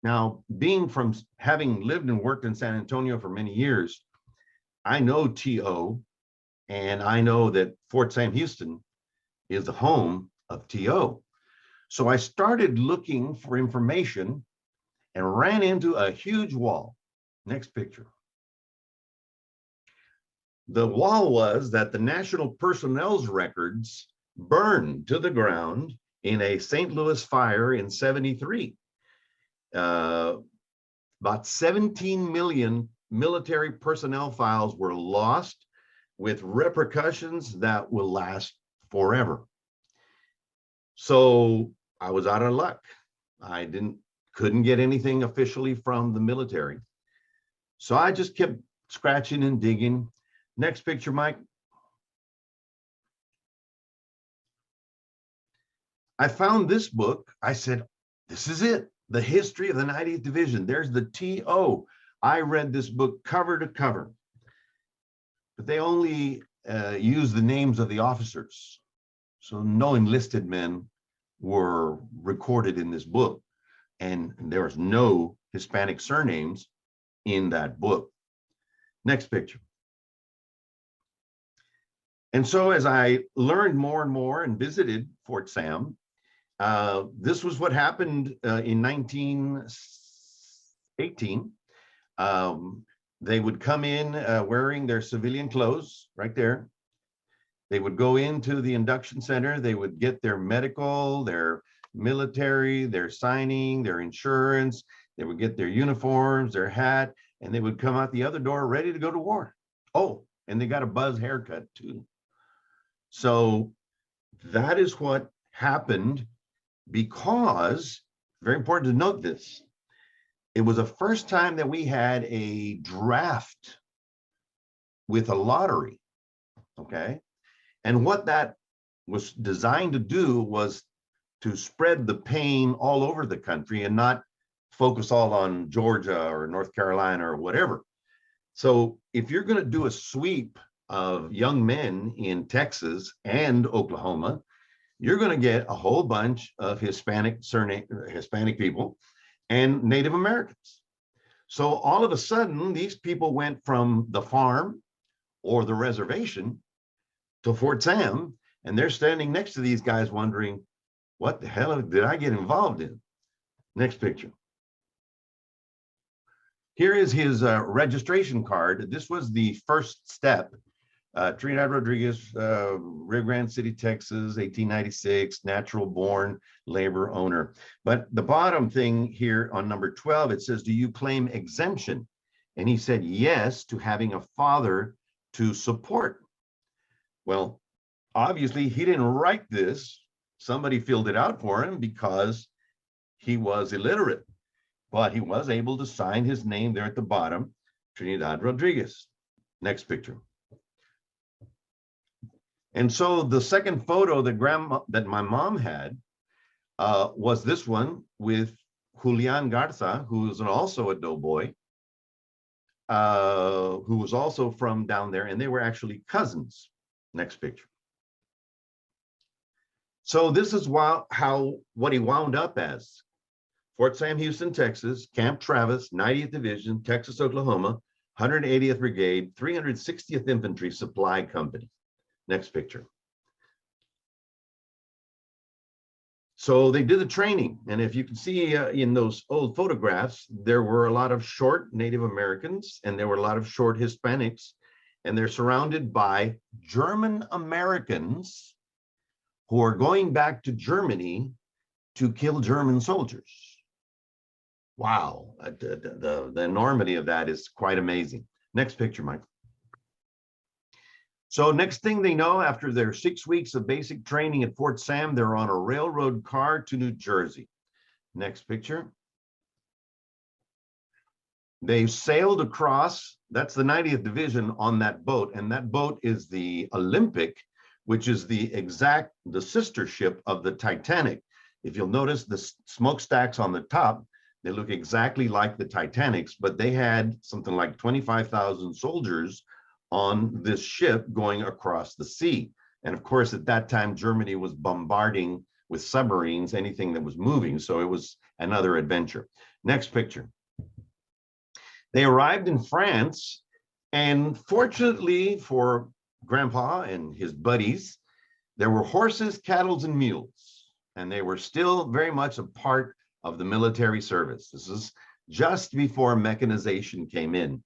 S4: Now, being from having lived and worked in San Antonio for many years, I know T.O. and I know that Fort Sam Houston is the home of T.O. So I started looking for information and ran into a huge wall. Next picture. The wall was that the National Personnel's records burned to the ground in a St. Louis fire in 73. About 17 million military personnel files were lost with repercussions that will last forever. So I was out of luck. I couldn't get anything officially from the military. So I just kept scratching and digging. Next picture, Mike. I found this book. I said, this is it. The History of the 90th Division. There's the T.O. I read this book cover to cover. But they only use the names of the officers. So no enlisted men were recorded in this book. And there was no Hispanic surnames in that book. Next picture. And so as I learned more and more and visited Fort Sam, this was what happened in 1918. They would come in wearing their civilian clothes right there. They would go into the induction center. They would get their medical, their military, their signing, their insurance. They would get their uniforms, their hat, and they would come out the other door ready to go to war. Oh, and they got a buzz haircut too. So that is what happened, because, very important to note this, it was the first time that we had a draft with a lottery, okay? And what that was designed to do was to spread the pain all over the country and not focus all on Georgia or North Carolina or whatever. So if you're going to do a sweep of young men in Texas and Oklahoma, you're going to get a whole bunch of Hispanic people and Native Americans. So all of a sudden, these people went from the farm or the reservation to Fort Sam, and they're standing next to these guys wondering, what the hell did I get involved in? Next picture. Here is his registration card. This was the first step. Trinidad Rodriguez, Rio Grande City, Texas, 1896, natural born labor owner. But the bottom thing here on number 12, it says, do you claim exemption? And he said, yes, to having a father to support. Well, obviously he didn't write this. Somebody filled it out for him because he was illiterate, but he was able to sign his name there at the bottom, Trinidad Rodriguez. Next picture. And so the second photo that my mom had was this one with Julian Garza, who is also a doughboy, who was also from down there, and they were actually cousins. Next picture. So this is what he wound up as. Fort Sam Houston, Texas, Camp Travis, 90th Division, Texas, Oklahoma, 180th Brigade, 360th Infantry Supply Company. Next picture. So they did the training, and if you can see in those old photographs, there were a lot of short Native Americans, and there were a lot of short Hispanics, and they're surrounded by German Americans who are going back to Germany to kill German soldiers. Wow, the enormity of that is quite amazing. Next picture, Mike. So next thing they know, after their 6 weeks of basic training at Fort Sam, they're on a railroad car to New Jersey. Next picture. They sailed across, that's the 90th Division on that boat, and that boat is the Olympic, which is the sister ship of the Titanic. If you'll notice the smokestacks on the top, they look exactly like the Titanic's, but they had something like 25,000 soldiers on this ship going across the sea. And of course, at that time, Germany was bombarding with submarines, anything that was moving. So it was another adventure. Next picture. They arrived in France, and fortunately for Grandpa and his buddies, there were horses, cattle, and mules, and they were still very much a part of the military service. This is just before mechanization came in.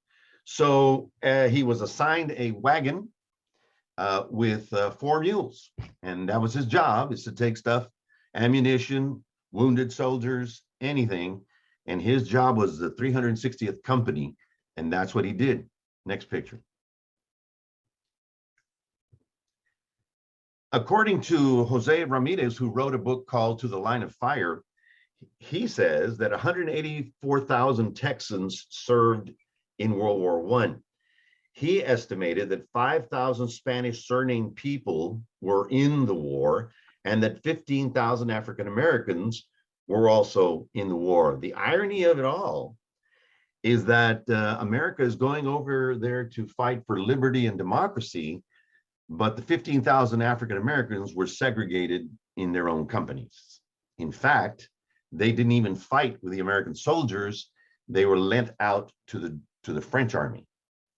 S4: So he was assigned a wagon with 4 mules, and that was his job, is to take stuff, ammunition, wounded soldiers, anything. And his job was the 360th Company, and that's what he did. Next picture. According to Jose Ramirez, who wrote a book called To the Line of Fire, he says that 184,000 Texans served in World War I. He estimated that 5,000 Spanish surnamed people were in the war, and that 15,000 African Americans were also in the war. The irony of it all is that America is going over there to fight for liberty and democracy, but the 15,000 African Americans were segregated in their own companies. In fact, they didn't even fight with the American soldiers. They were lent out to the French army.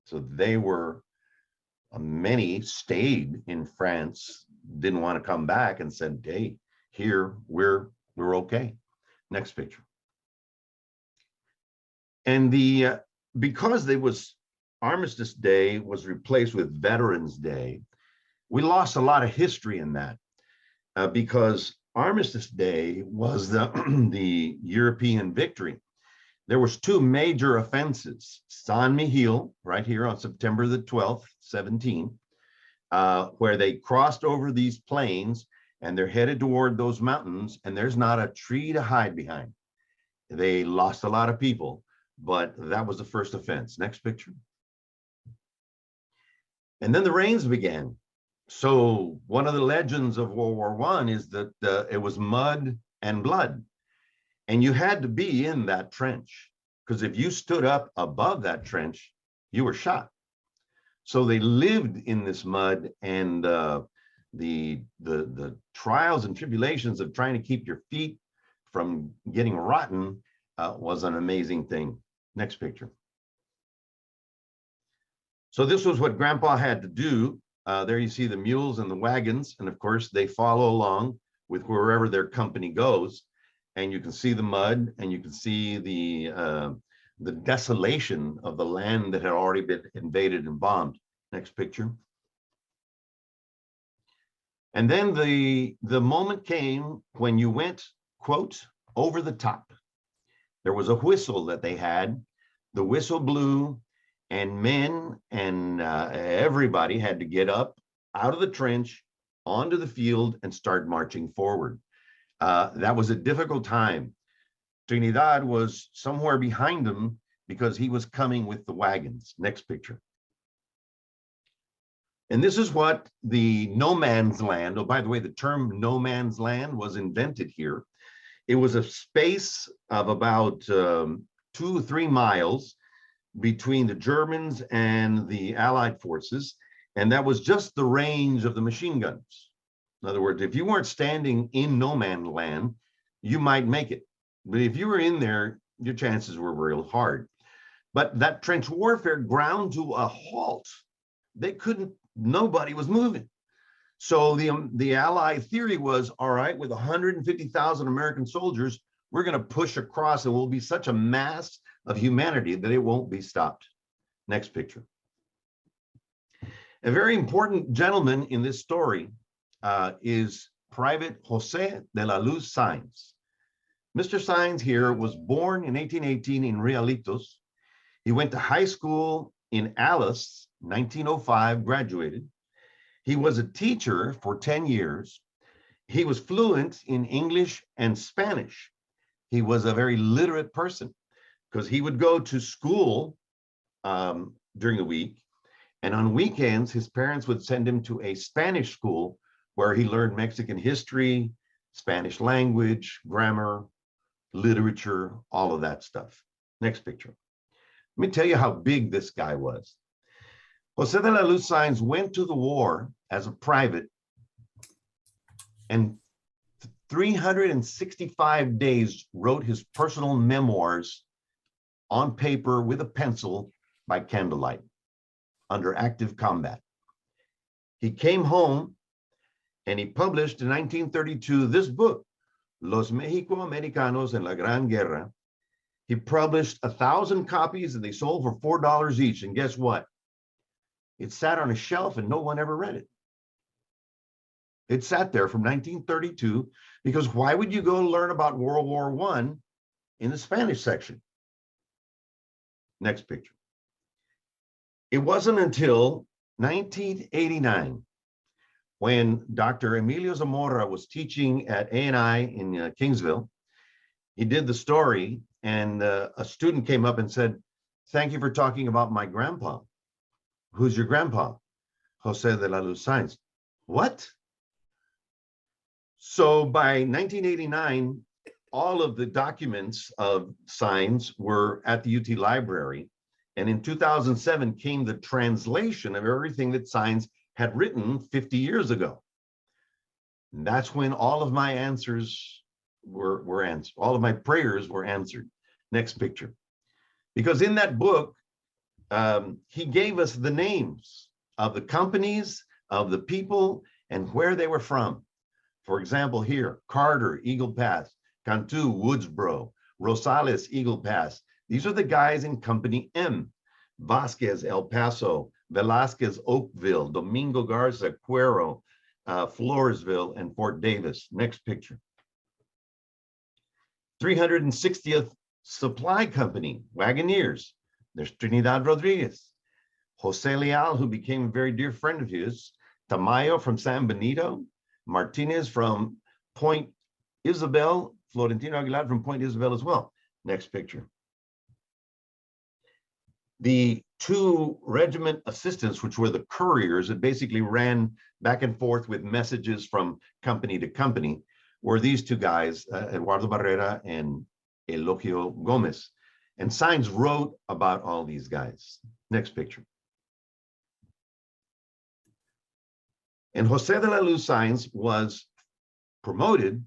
S4: So they were, many stayed in France, didn't want to come back, and said, hey, here we're okay. Next picture. And because there was Armistice Day was replaced with Veterans Day, we lost a lot of history in that because Armistice Day was the European victory. There was 2 major offenses. San Miguel, right here on September the 12th, 17, where they crossed over these plains and they're headed toward those mountains, and there's not a tree to hide behind. They lost a lot of people, but that was the first offense. Next picture. And then the rains began. So one of the legends of World War I is that it was mud and blood. And you had to be in that trench, because if you stood up above that trench, you were shot. So they lived in this mud, and the trials and tribulations of trying to keep your feet from getting rotten was an amazing thing. Next picture. So this was what Grandpa had to do. There you see the mules and the wagons, and of course they follow along with wherever their company goes. And you can see the mud, and you can see the desolation of the land that had already been invaded and bombed. Next picture. And then the moment came when you went, quote, over the top. There was a whistle that they had. The whistle blew, and men and everybody had to get up out of the trench, onto the field, and start marching forward. That was a difficult time. Trinidad was somewhere behind them because he was coming with the wagons. Next picture. And this is what the no man's land, oh, by the way, the term no man's land was invented here. It was a space of about 2-3 miles between the Germans and the Allied forces, and that was just the range of the machine guns. In other words, if you weren't standing in no man's land, you might make it. But if you were in there, your chances were real hard. But that trench warfare ground to a halt. They couldn't, nobody was moving. So the Allied theory was, all right, with 150,000 American soldiers, we're going to push across and we'll be such a mass of humanity that it won't be stopped. Next picture. A very important gentleman in this story is Private Jose de la Luz Sainz. Mr. Sainz here was born in 1818 in Realitos. He went to high school in Alice, 1905, graduated. He was a teacher for 10 years. He was fluent in English and Spanish. He was a very literate person because he would go to school during the week. And on weekends, his parents would send him to a Spanish school where he learned Mexican history, Spanish language, grammar, literature, all of that stuff. Next picture. Let me tell you how big this guy was. Jose de la Luz Sainz went to the war as a private, and 365 days wrote his personal memoirs on paper with a pencil by candlelight under active combat. He came home and he published in 1932 this book, Los Mexicoamericanos en la Gran Guerra. He published 1,000 copies and they sold for $4 each. And guess what? It sat on a shelf and no one ever read it. It sat there from 1932 because why would you go learn about World War I in the Spanish section? Next picture. It wasn't until 1989 when Dr. Emilio Zamora was teaching at A&I in Kingsville. He did the story and a student came up and said, "Thank you for talking about my grandpa." "Who's your grandpa?" "Jose de la Luz Sainz." "What?" So by 1989, all of the documents of Sainz were at the UT library. And in 2007 came the translation of everything that Sainz had written 50 years ago. And that's when all of my answers were answered. All of my prayers were answered. Next picture. Because in that book, he gave us the names of the companies, of the people, and where they were from. For example, here, Carter, Eagle Pass, Cantu, Woodsboro, Rosales, Eagle Pass. These are the guys in Company M. Vasquez, El Paso, Velasquez, Oakville, Domingo Garza, Cuero, Floresville, and Fort Davis. Next picture. 360th Supply Company, Wagoneers. There's Trinidad Rodriguez. Jose Leal, who became a very dear friend of his. Tamayo from San Benito. Martinez from Point Isabel. Florentino Aguilar from Point Isabel as well. Next picture. The two regiment assistants, which were the couriers that basically ran back and forth with messages from company to company, were these two guys, Eduardo Barrera and Elogio Gomez. And Sainz wrote about all these guys. Next picture. And Jose de la Luz Sainz was promoted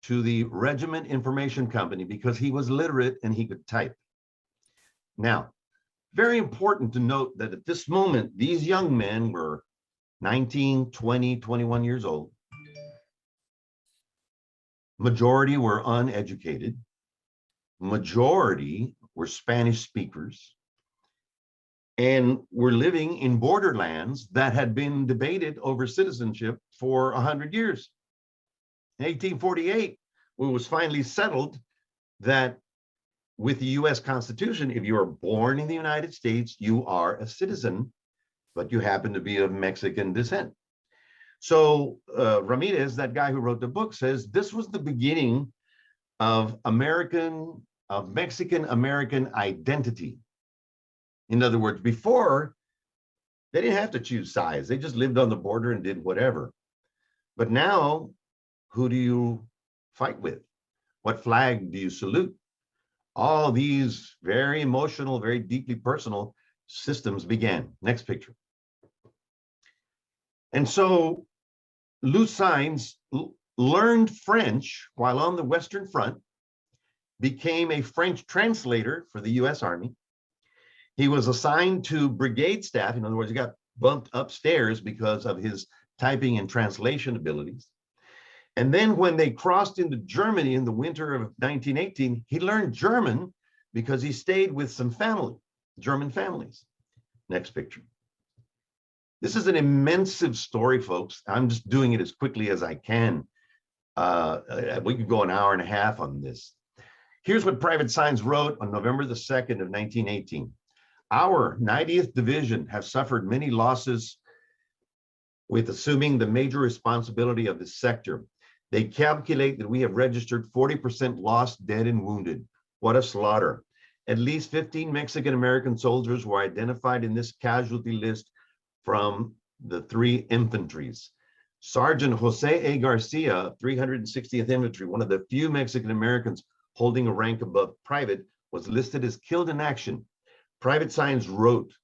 S4: to the Regiment Information Company because he was literate and he could type. Now, very important to note that at this moment, these young men were 19, 20, 21 years old. Majority were uneducated. Majority were Spanish speakers. And were living in borderlands that had been debated over citizenship for 100 years. In 1848, it was finally settled that with the US Constitution, if you are born in the United States, you are a citizen, but you happen to be of Mexican descent. So Ramirez, that guy who wrote the book, says this was the beginning of Mexican-American identity. In other words, before, they didn't have to choose sides. They just lived on the border and did whatever. But now, who do you fight with? What flag do you salute? All these very emotional, very deeply personal systems began. Next picture. And so Lou Saenz learned French while on the Western Front, became a French translator for the US Army. He was assigned to brigade staff. In other words, he got bumped upstairs because of his typing and translation abilities. And then when they crossed into Germany in the winter of 1918, he learned German because he stayed with some family, German families. Next picture. This is an immense story, folks. I'm just doing it as quickly as I can. We could go an hour and a half on this. Here's what Private Saenz wrote on November the 2nd of 1918. Our 90th Division have suffered many losses with assuming the major responsibility of this sector. They calculate that we have registered 40% lost, dead, and wounded. What a slaughter. At least 15 Mexican-American soldiers were identified in this casualty list from the 3 infantries. Sergeant Jose A. Garcia, 360th Infantry, one of the few Mexican-Americans holding a rank above private, was listed as killed in action. Private Saenz wrote,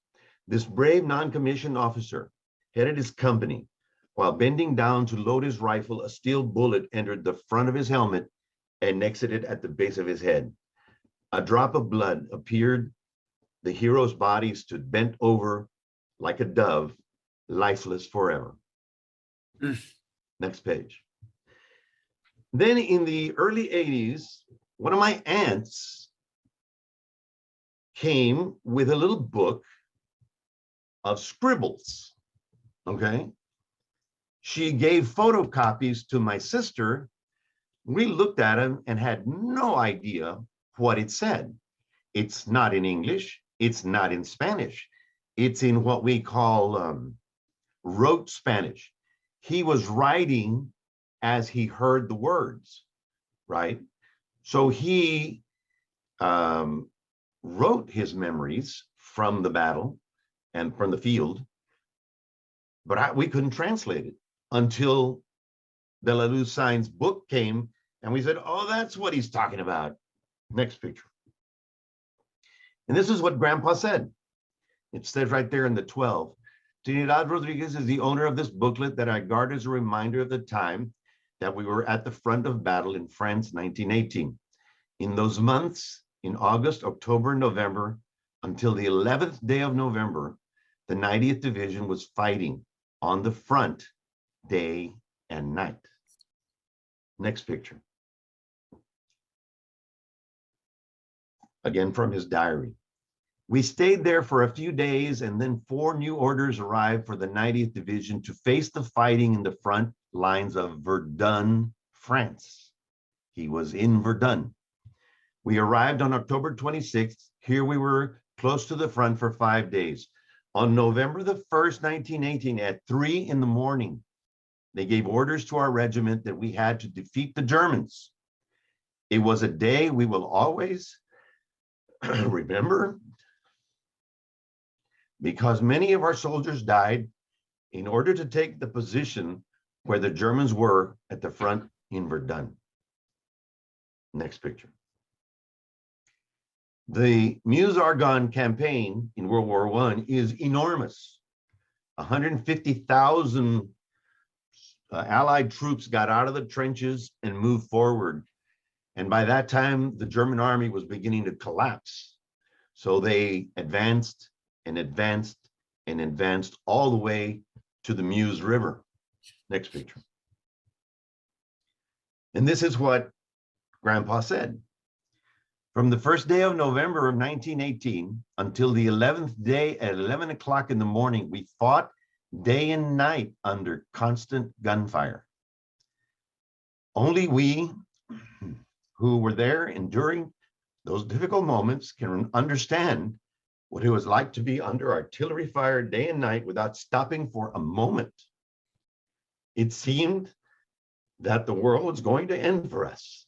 S4: this brave non-commissioned officer headed his company. While bending down to load his rifle, a steel bullet entered the front of his helmet and exited at the base of his head. A drop of blood appeared. The hero's body stood bent over like a dove, lifeless forever. Next page. Then in the early 80s, one of my aunts came with a little book of scribbles, okay? She gave photocopies to my sister. We looked at them and had no idea what it said. It's not in English. It's not in Spanish. It's in what we call rote Spanish. He was writing as he heard the words, right? So he wrote his memories from the battle and from the field, but we couldn't translate it until the Lou Saenz book came, and we said, oh, that's what he's talking about. Next picture. And this is what Grandpa said. It says right there in the 12. Trinidad Rodriguez is the owner of this booklet that I guard as a reminder of the time that we were at the front of battle in France, 1918. In those months, in August, October, November, until the 11th day of November, the 90th Division was fighting on the front day and night. Next picture. Again from his diary. We stayed there for a few days, and then 4 new orders arrived for the 90th Division to face the fighting in the front lines of Verdun, France. He was in Verdun. We arrived on October 26th. Here we were close to the front for 5 days. On November the 1st, 1918, at 3 in the morning, they gave orders to our regiment that we had to defeat the Germans. It was a day we will always remember, because many of our soldiers died in order to take the position where the Germans were at the front in Verdun. Next picture. The Meuse-Argonne campaign in World War I is enormous. 150,000 Allied troops got out of the trenches and moved forward. And by that time, the German army was beginning to collapse. So they advanced and advanced and advanced all the way to the Meuse River. Next picture. And this is what Grandpa said. From the first day of November of 1918 until the 11th day at 11 o'clock in the morning, we fought day and night under constant gunfire. Only we who were there enduring those difficult moments can understand what it was like to be under artillery fire day and night without stopping for a moment. It seemed that the world was going to end for us.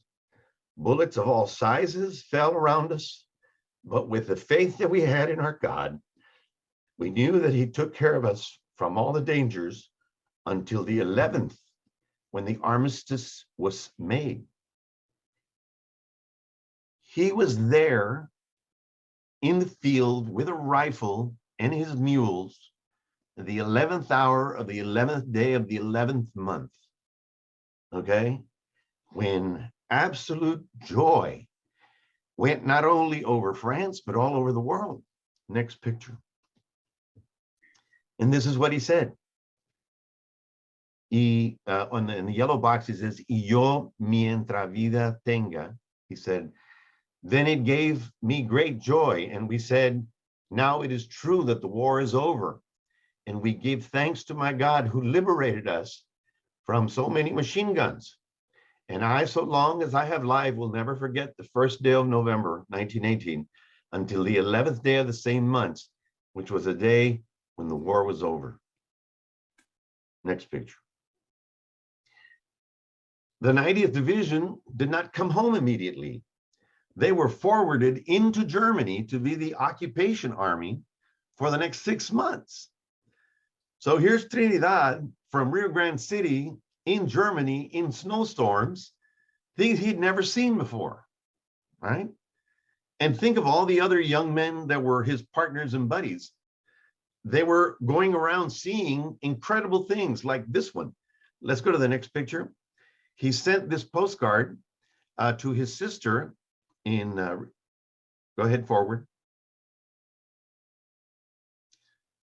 S4: Bullets of all sizes fell around us, but with the faith that we had in our God, we knew that he took care of us from all the dangers until the 11th, when the armistice was made. He was there in the field with a rifle and his mules the 11th hour of the 11th day of the 11th month. Okay? When absolute joy went not only over France, but all over the world. Next picture. And this is what he said. In the yellow box, he says, "Y yo mientras vida tenga." He said, "Then it gave me great joy." And we said, "Now it is true that the war is over. And we give thanks to my God who liberated us from so many machine guns. And I, so long as I have life, will never forget the first day of November, 1918, until the 11th day of the same month, which was a day when the war was over." Next picture. The 90th Division did not come home immediately. They were forwarded into Germany to be the occupation army for the next 6 months. So here's Trinidad from Rio Grande City in Germany in snowstorms, things he'd never seen before, right? And think of all the other young men that were his partners and buddies. They were going around seeing incredible things like this one. Let's go to the next picture. He sent this postcard to his sister in, go ahead forward.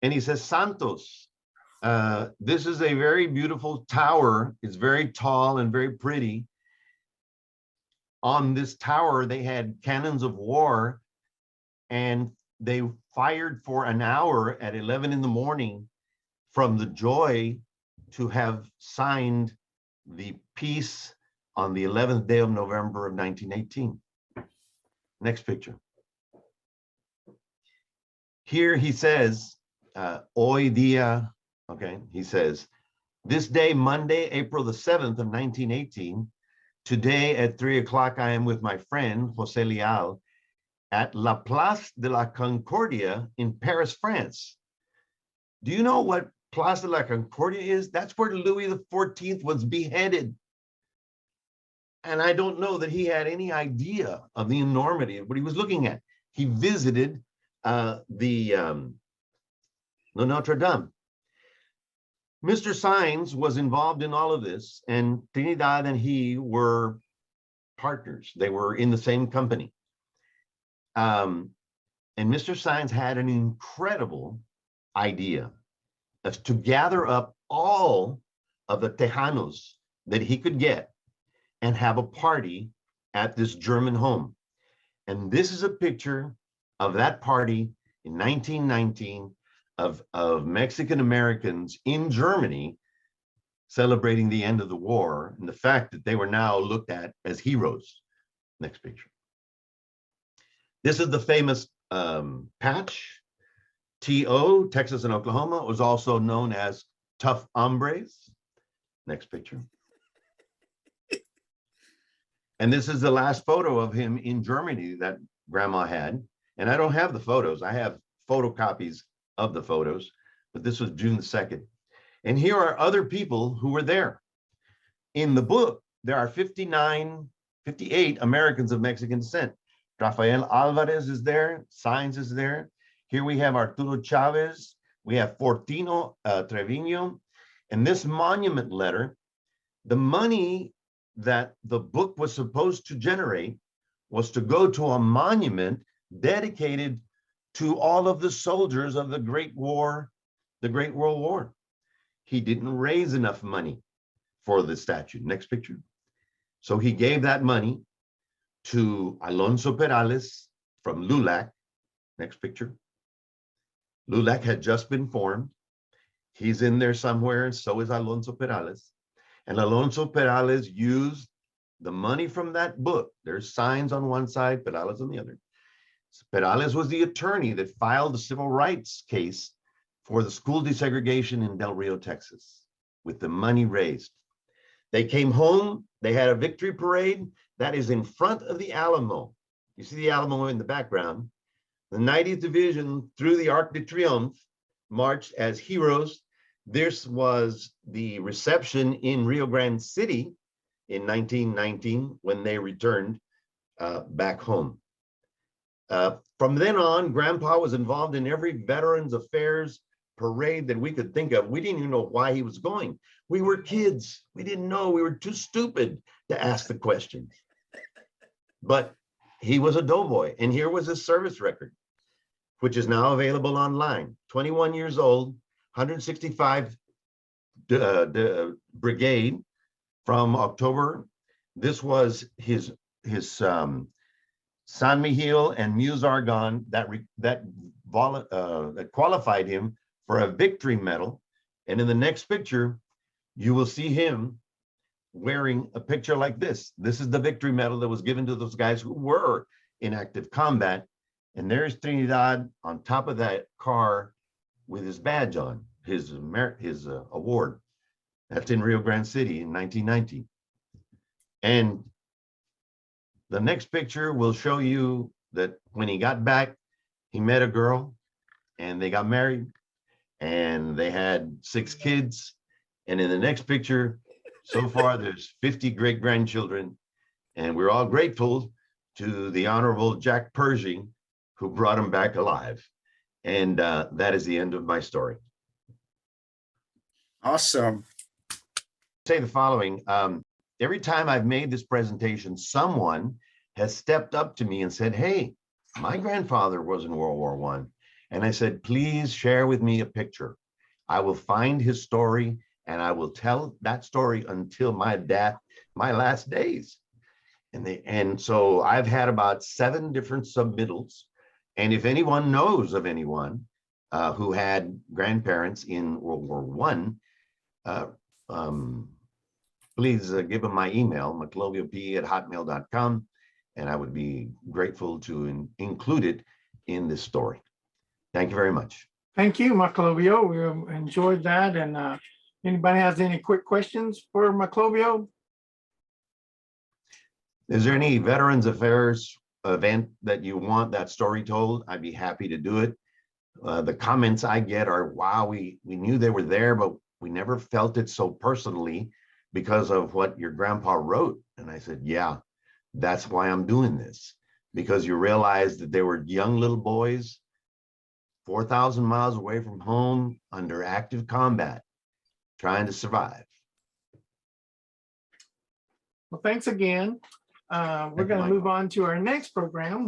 S4: And he says, "Santos, this is a very beautiful tower. It's very tall and very pretty. On this tower, they had cannons of war, and they fired for an hour at 11 in the morning from the joy to have signed the peace on the 11th day of November of 1918. Next picture. Here he says, hoy día, okay, he says, "This day, Monday, April the 7th of 1918, today at 3 o'clock, I am with my friend, José Leal, at La Place de la Concordia in Paris, France." Do you know what Place de la Concordia is? That's where Louis XIV was beheaded. And I don't know that he had any idea of the enormity of what he was looking at. He visited the Notre Dame. Mr. Saenz was involved in all of this, and Trinidad and he were partners. They were in the same company. And Mr. Saenz had an incredible idea of to gather up all of the Tejanos that he could get and have a party at this German home. And this is a picture of that party in 1919 of Mexican Americans in Germany celebrating the end of the war and the fact that they were now looked at as heroes. Next picture. This is the famous patch. TO, Texas and Oklahoma, was also known as Tough Hombres. Next picture. And this is the last photo of him in Germany that Grandma had. And I don't have the photos. I have photocopies of the photos, but this was June the 2nd. And here are other people who were there. In the book, there are 58 Americans of Mexican descent. Rafael Alvarez is there, Saenz is there. Here we have Arturo Chavez, we have Fortino Trevino. And this monument letter, the money that the book was supposed to generate was to go to a monument dedicated to all of the soldiers of the Great War, the Great World War. He didn't raise enough money for the statue. Next picture. So he gave that money to Alonso Perales from LULAC. Next picture. LULAC had just been formed. He's in there somewhere, and so is Alonso Perales. And Alonso Perales used the money from that book. There's signs on one side, Perales on the other. Perales was the attorney that filed the civil rights case for the school desegregation in Del Rio, Texas, with the money raised. They came home, they had a victory parade that is in front of the Alamo. You see the Alamo in the background. The 90th Division through the Arc de Triomphe marched as heroes. This was the reception in Rio Grande City in 1919 when they returned back home. From then on, Grandpa was involved in every Veterans Affairs parade that we could think of. We didn't even know why he was going. We were kids. We didn't know. We were too stupid to ask the questions. But he was a doughboy, and here was his service record, which is now available online. 21 years old, 165 Brigade from October. This was his San Miguel and Meuse Argonne that qualified him for a victory medal. And in the next picture, you will see him wearing a picture like this. This is the victory medal that was given to those guys who were in active combat. And there's Trinidad on top of that car with his badge on, his award. That's in Rio Grande City in 1990. And the next picture will show you that when he got back, he met a girl and they got married and they had 6 kids. And in the next picture, so far, there's 50 great grandchildren. And we're all grateful to the Honorable Jack Pershing, who brought him back alive. And that is the end of my story.
S5: Awesome.
S4: Say the following. Every time I've made this presentation, someone has stepped up to me and said, hey, my grandfather was in World War I. And I said, please share with me a picture. I will find his story and I will tell that story until my death, my last days. And so I've had about 7 different submittals. And if anyone knows of anyone who had grandparents in World War I, please give them my email, macloviop@hotmail.com, and I would be grateful to include it in this story. Thank you very much.
S1: Thank you, Maclovio. We enjoyed that. And anybody has any quick questions for Maclovio?
S4: Is there any Veterans Affairs event that you want that story told? I'd be happy to do it. The comments I get are, wow, we knew they were there, but we never felt it so personally because of what your grandpa wrote. And I said, yeah, that's why I'm doing this. Because you realize that they were young little boys, 4,000 miles away from home under active combat, trying to survive.
S1: Well, thanks again. We're going to move on to our next program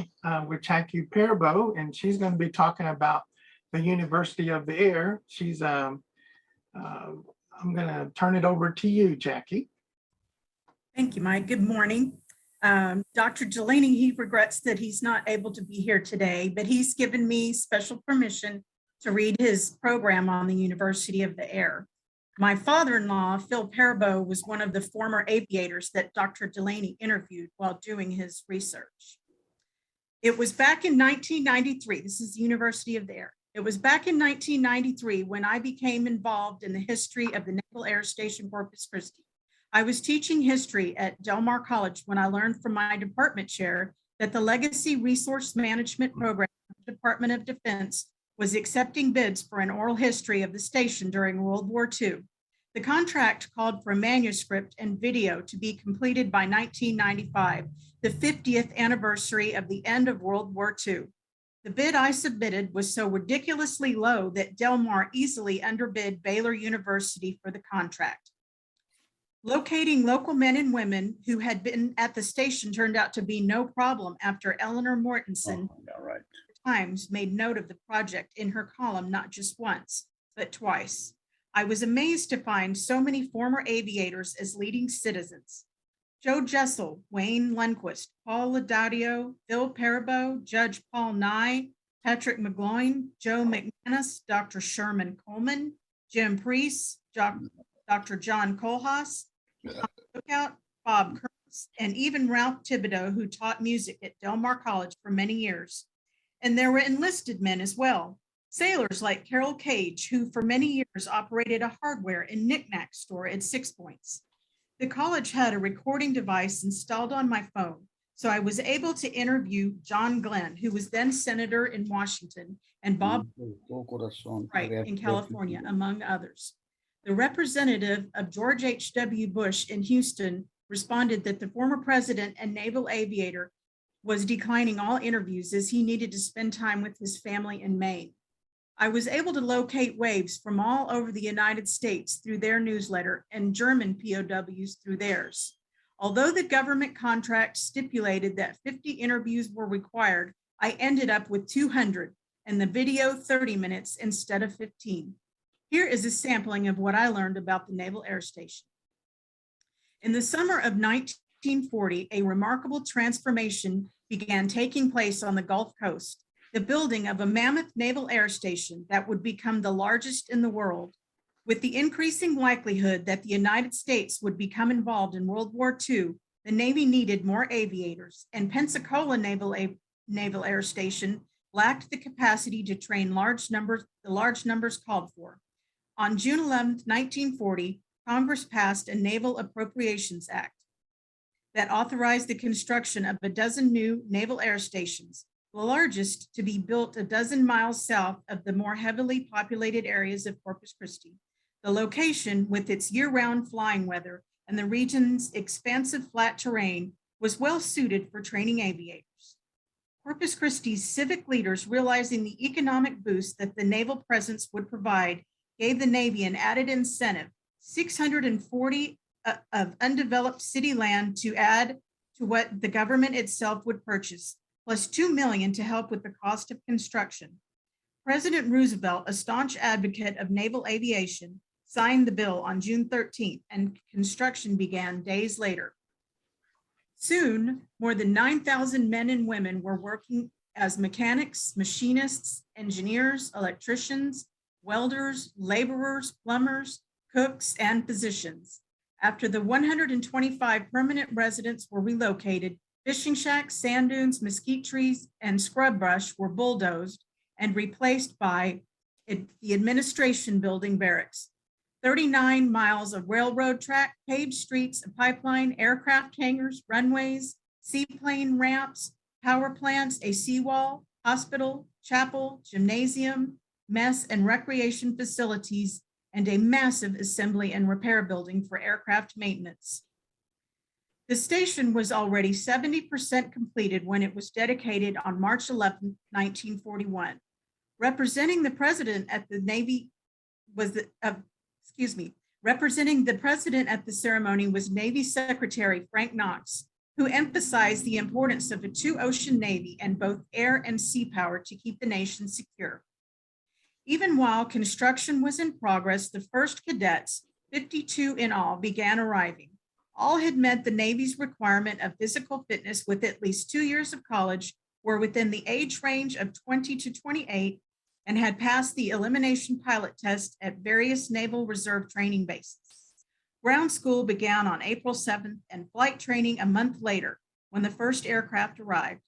S1: with Jacqie Perabo, and she's going to be talking about the University of the Air. I'm going to turn it over to you, Jacqie.
S6: Thank you, Mike. Good morning. Dr. Delaney, he regrets that he's not able to be here today, but he's given me special permission to read his program on the University of the Air. My father-in-law, Phil Perabo, was one of the former aviators that Dr. Delaney interviewed while doing his research. It was back in 1993, this is the University of the Air. It was back in 1993 when I became involved in the history of the Naval Air Station Corpus Christi. I was teaching history at Del Mar College when I learned from my department chair that the Legacy Resource Management Program of the Department of Defense was accepting bids for an oral history of the station during World War II. The contract called for a manuscript and video to be completed by 1995, the 50th anniversary of the end of World War II. The bid I submitted was so ridiculously low that Del Mar easily underbid Baylor University for the contract. Locating local men and women who had been at the station turned out to be no problem after Eleanor Mortensen Times made note of the project in her column not just once, but twice. I was amazed to find so many former aviators as leading citizens. Joe Jessel, Wayne Lundquist, Paul Laudadio, Phil Perabo, Judge Paul Nye, Patrick McGloin, Joe McManus, Dr. Sherman Coleman, Jim Priest, Dr. John Kohlhaas, Tom Lookout, Bob Kurtz, and even Ralph Thibodeau, who taught music at Del Mar College for many years. And there were enlisted men as well. Sailors like Carol Cage, who for many years operated a hardware and knickknack store at 6 Points. The college had a recording device installed on my phone, so I was able to interview John Glenn, who was then senator in Washington, and Bob Wright in California, among others. The representative of George H.W. Bush in Houston responded that the former president and naval aviator was declining all interviews as he needed to spend time with his family in Maine. I was able to locate waves from all over the United States through their newsletter and German POWs through theirs. Although the government contract stipulated that 50 interviews were required, I ended up with 200 and the video 30 minutes instead of 15. Here is a sampling of what I learned about the Naval Air Station. In the summer of 1940, a remarkable transformation began taking place on the Gulf Coast, the building of a mammoth naval air station that would become the largest in the world. With the increasing likelihood that the United States would become involved in World War II, the Navy needed more aviators, and Pensacola Naval Air Station lacked the capacity to train the large numbers called for. On June 11, 1940, Congress passed a Naval Appropriations Act that authorized the construction of a dozen new naval air stations, the largest to be built a dozen miles south of the more heavily populated areas of Corpus Christi. The location, with its year-round flying weather and the region's expansive flat terrain, was well suited for training aviators. Corpus Christi's civic leaders, realizing the economic boost that the naval presence would provide, gave the Navy an added incentive, 640 of undeveloped city land to add to what the government itself would purchase, plus $2 million to help with the cost of construction. President Roosevelt, a staunch advocate of naval aviation, signed the bill on June 13th, and construction began days later. Soon, more than 9,000 men and women were working as mechanics, machinists, engineers, electricians, welders, laborers, plumbers, cooks, and physicians. After the 125 permanent residents were relocated, fishing shacks, sand dunes, mesquite trees, and scrub brush were bulldozed and replaced by the administration building barracks. 39 miles of railroad track, paved streets, a pipeline, aircraft hangars, runways, seaplane ramps, power plants, a seawall, hospital, chapel, gymnasium, mess and recreation facilities, and a massive assembly and repair building for aircraft maintenance. The station was already 70% completed when it was dedicated on March 11, 1941. Representing the president at the Navy was representing the president at the ceremony was Navy Secretary Frank Knox, who emphasized the importance of a two-ocean Navy and both air and sea power to keep the nation secure. Even while construction was in progress, the first cadets, 52 in all, began arriving. All had met the Navy's requirement of physical fitness with at least 2 years of college, were within the age range of 20 to 28, and had passed the elimination pilot test at various Naval Reserve training bases. Ground school began on April 7th and flight training a month later when the first aircraft arrived.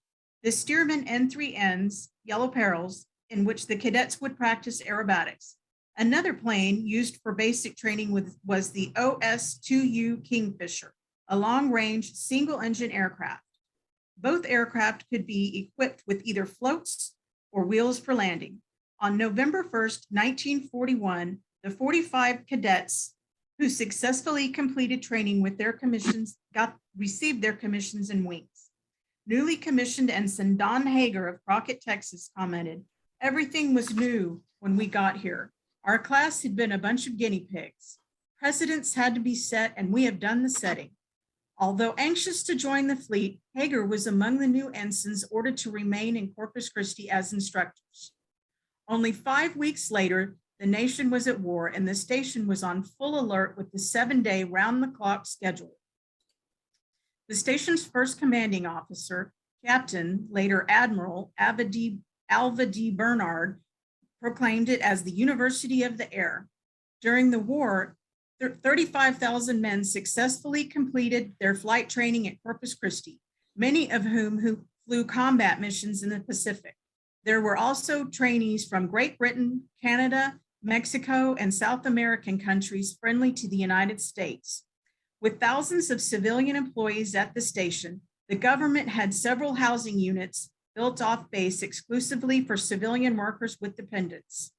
S6: The Stearman N3Ns, Yellow Perils, in which the cadets would practice aerobatics. Another plane used for basic training was the OS-2U Kingfisher, a long-range single-engine aircraft. Both aircraft could be equipped with either floats or wheels for landing. On November 1st, 1941, the 45 cadets who successfully completed training with their commissions received their commissions and wings. Newly commissioned Ensign Don Hager of Crockett, Texas, commented, "Everything was new when we got here. Our class had been a bunch of guinea pigs. Precedents had to be set, and we have done the setting." Although anxious to join the fleet, Hager was among the new ensigns ordered to remain in Corpus Christi as instructors. Only 5 weeks later, the nation was at war and the station was on full alert with the 7-day round-the-clock schedule. The station's first commanding officer, Captain, later Admiral Alva D. Bernard, proclaimed it as the University of the Air. During the war, 35,000 men successfully completed their flight training at Corpus Christi, many of whom flew combat missions in the Pacific. There were also trainees from Great Britain, Canada, Mexico, and South American countries friendly to the United States. With thousands of civilian employees at the station, the government had several housing units built off base exclusively for civilian workers with dependents.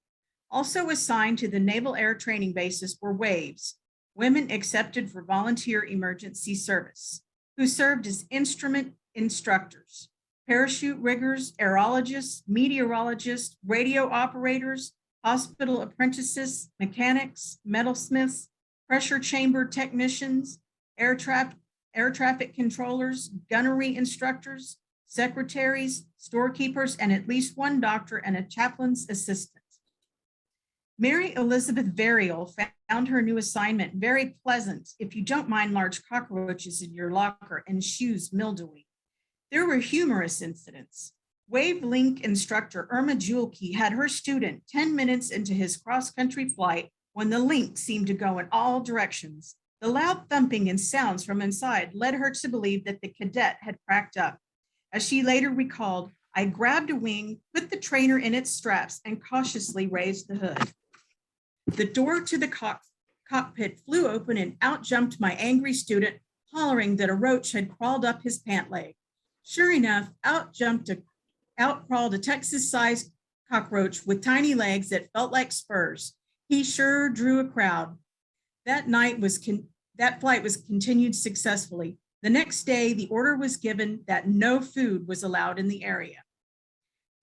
S6: Also assigned to the Naval Air Training bases were WAVES, women accepted for volunteer emergency service, who served as instrument instructors. parachute riggers, aerologists, meteorologists, radio operators, hospital apprentices, mechanics, metalsmiths, pressure chamber technicians, air traffic controllers, gunnery instructors, secretaries, storekeepers, and at least one doctor and a chaplain's assistant. Mary Elizabeth Varial found her new assignment very pleasant if you don't mind large cockroaches in your locker and shoes mildewing. There were humorous incidents. Wave Link instructor Irma Jacqie had her student 10 minutes into his cross-country flight when the link seemed to go in all directions. The loud thumping and sounds from inside led her to believe that the cadet had cracked up. As she later recalled, I grabbed a wing, put the trainer in its straps, and cautiously raised the hood. The door to the cockpit flew open and out jumped my angry student, hollering that a roach had crawled up his pant leg. Sure enough, out crawled a Texas-sized cockroach with tiny legs that felt like spurs. He sure drew a crowd. That flight was continued successfully. The next day, the order was given that no food was allowed in the area.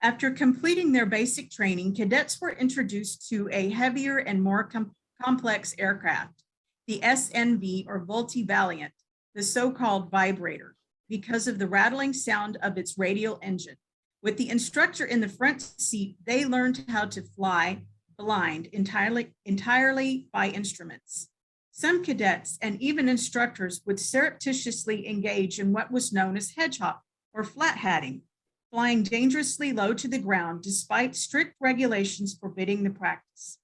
S6: After completing their basic training, cadets were introduced to a heavier and more complex aircraft, the SNV or Multi-Valiant, the so-called vibrator, because of the rattling sound of its radial engine. With the instructor in the front seat, they learned how to fly blind entirely by instruments. Some cadets and even instructors would surreptitiously engage in what was known as hedgehop or flat hatting, flying dangerously low to the ground despite strict regulations forbidding the practice.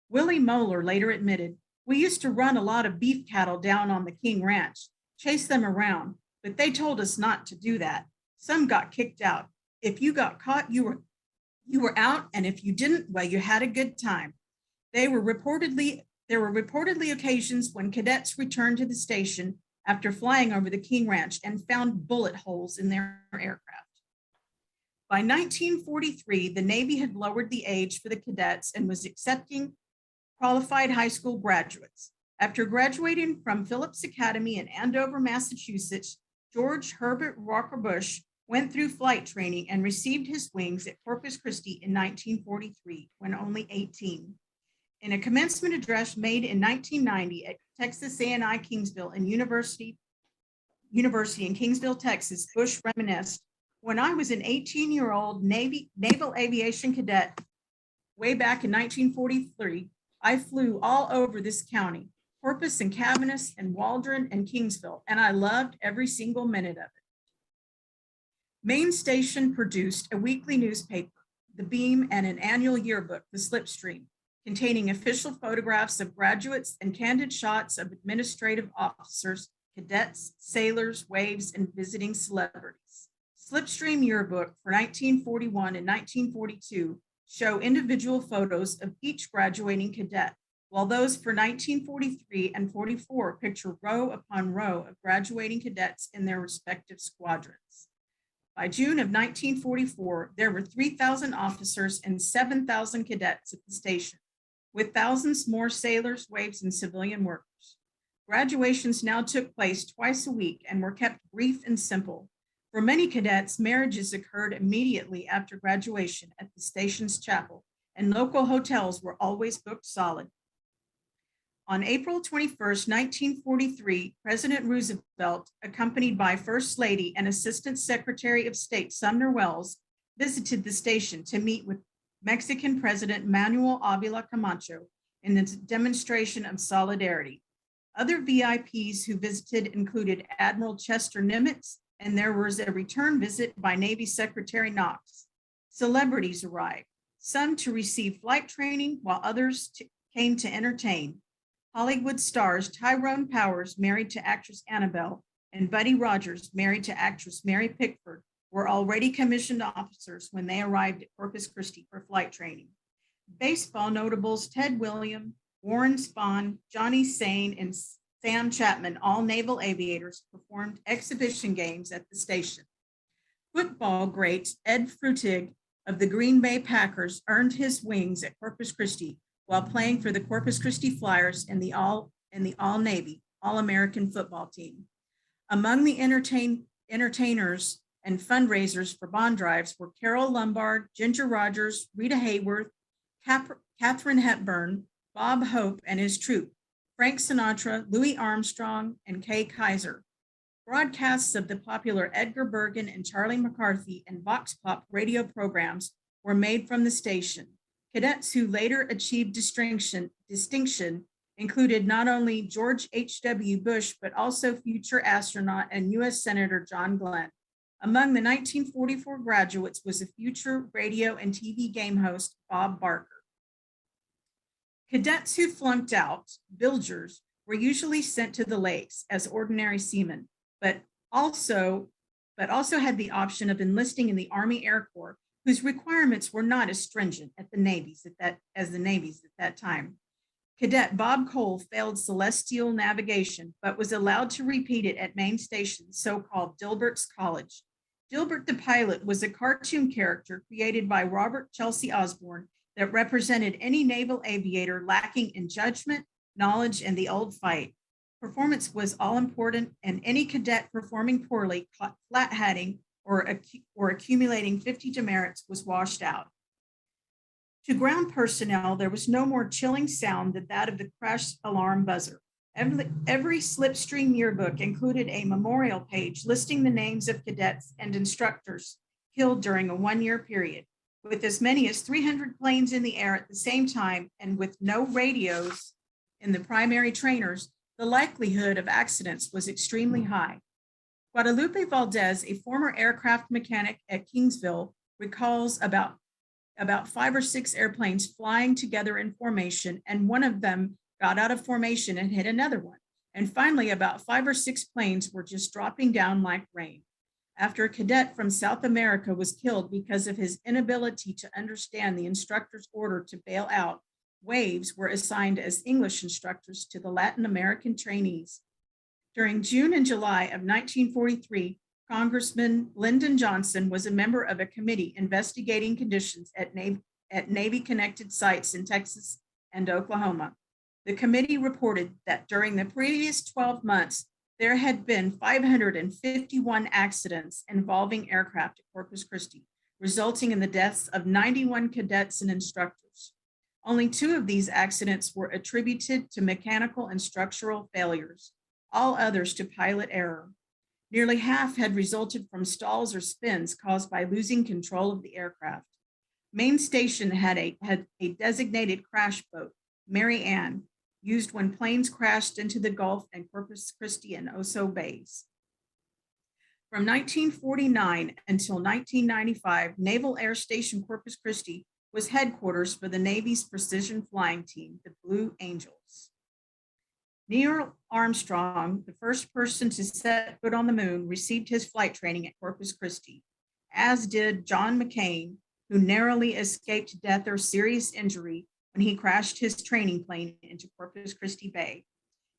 S6: Willie Moeller later admitted, "We used to run a lot of beef cattle down on the King Ranch, chase them around, but they told us not to do that. Some got kicked out. If you got caught, you were out, and if you didn't, well, you had a good time." There were reportedly occasions when cadets returned to the station after flying over the King Ranch and found bullet holes in their aircraft. By 1943, the Navy had lowered the age for the cadets and was accepting qualified high school graduates. After graduating from Phillips Academy in Andover, Massachusetts, George Herbert Walker Bush went through flight training and received his wings at Corpus Christi in 1943 when only 18. In a commencement address made in 1990 at Texas A&I Kingsville and University in Kingsville, Texas, Bush reminisced, "When I was an 18-year-old naval aviation cadet way back in 1943, I flew all over this county, Corpus and Cavanis and Waldron and Kingsville, and I loved every single minute of it." Maine Station produced a weekly newspaper, The Beam, and an annual yearbook, The Slipstream, containing official photographs of graduates and candid shots of administrative officers, cadets, sailors, waves, and visiting celebrities. Slipstream Yearbook for 1941 and 1942 show individual photos of each graduating cadet, while those for 1943 and 44 picture row upon row of graduating cadets in their respective squadrons. By June of 1944, there were 3,000 officers and 7,000 cadets at the station, with thousands more sailors, waves, and civilian workers. Graduations now took place twice a week and were kept brief and simple. For many cadets, marriages occurred immediately after graduation at the station's chapel, and local hotels were always booked solid. On April 21st, 1943, President Roosevelt, accompanied by First Lady and Assistant Secretary of State Sumner Welles, visited the station to meet with Mexican President Manuel Avila Camacho in a demonstration of solidarity. Other VIPs who visited included Admiral Chester Nimitz, and there was a return visit by Navy Secretary Knox. Celebrities arrived, some to receive flight training, while others came to entertain. Hollywood stars Tyrone Powers, married to actress Annabelle, and Buddy Rogers, married to actress Mary Pickford, were already commissioned officers when they arrived at Corpus Christi for flight training. Baseball notables Ted Williams, Warren Spahn, Johnny Sain, and Sam Chapman, all naval aviators, performed exhibition games at the station. Football great Ed Frutig of the Green Bay Packers earned his wings at Corpus Christi while playing for the Corpus Christi Flyers and the All-Navy, All-American football team. Among the entertainers and fundraisers for bond drives were Carol Lombard, Ginger Rogers, Rita Hayworth, Katharine Hepburn, Bob Hope and his troupe, Frank Sinatra, Louis Armstrong, and Kay Kaiser. Broadcasts of the popular Edgar Bergen and Charlie McCarthy and Vox Pop radio programs were made from the station. Cadets who later achieved distinction included not only George H.W. Bush, but also future astronaut and U.S. Senator John Glenn. Among the 1944 graduates was a future radio and TV game host, Bob Barker. Cadets who flunked out, bilgers, were usually sent to the lakes as ordinary seamen, but also had the option of enlisting in the Army Air Corps, whose requirements were not as stringent as the Navy's at that time. Cadet Bob Cole failed celestial navigation, but was allowed to repeat it at main station, so-called Dilbert's College. Dilbert the pilot was a cartoon character created by Robert Chelsea Osborne that represented any naval aviator lacking in judgment, knowledge, and the old fight. Performance was all important, and any cadet performing poorly, caught flat-hatting or accumulating 50 demerits was washed out. To ground personnel, there was no more chilling sound than that of the crash alarm buzzer. Every slipstream yearbook included a memorial page listing the names of cadets and instructors killed during a one-year period. With as many as 300 planes in the air at the same time and with no radios in the primary trainers, the likelihood of accidents was extremely high. Guadalupe Valdez, a former aircraft mechanic at Kingsville, recalls about 5 or 6 airplanes flying together in formation, and one of them got out of formation and hit another one. And finally, about 5 or 6 planes were just dropping down like rain. After a cadet from South America was killed because of his inability to understand the instructor's order to bail out, waves were assigned as English instructors to the Latin American trainees. During June and July of 1943, Congressman Lyndon Johnson was a member of a committee investigating conditions at Navy-connected sites in Texas and Oklahoma. The committee reported that during the previous 12 months, there had been 551 accidents involving aircraft at Corpus Christi, resulting in the deaths of 91 cadets and instructors. Only 2 of these accidents were attributed to mechanical and structural failures, all others to pilot error. Nearly half had resulted from stalls or spins caused by losing control of the aircraft. Main Station had a designated crash boat, Mary Ann, used when planes crashed into the Gulf and Corpus Christi and Oso Bays. From 1949 until 1995, Naval Air Station Corpus Christi was headquarters for the Navy's precision flying team, the Blue Angels. Neil Armstrong, the first person to set foot on the moon, received his flight training at Corpus Christi, as did John McCain, who narrowly escaped death or serious injury when he crashed his training plane into Corpus Christi Bay.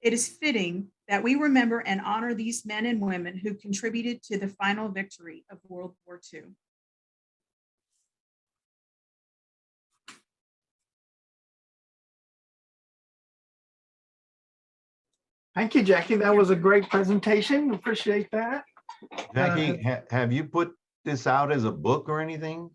S6: It is fitting that we remember and honor these men and women who contributed to the final victory of World War II.
S1: Thank you, Jacqie. That was a great presentation. Appreciate that.
S4: Jacqie, have you put this out as a book or anything?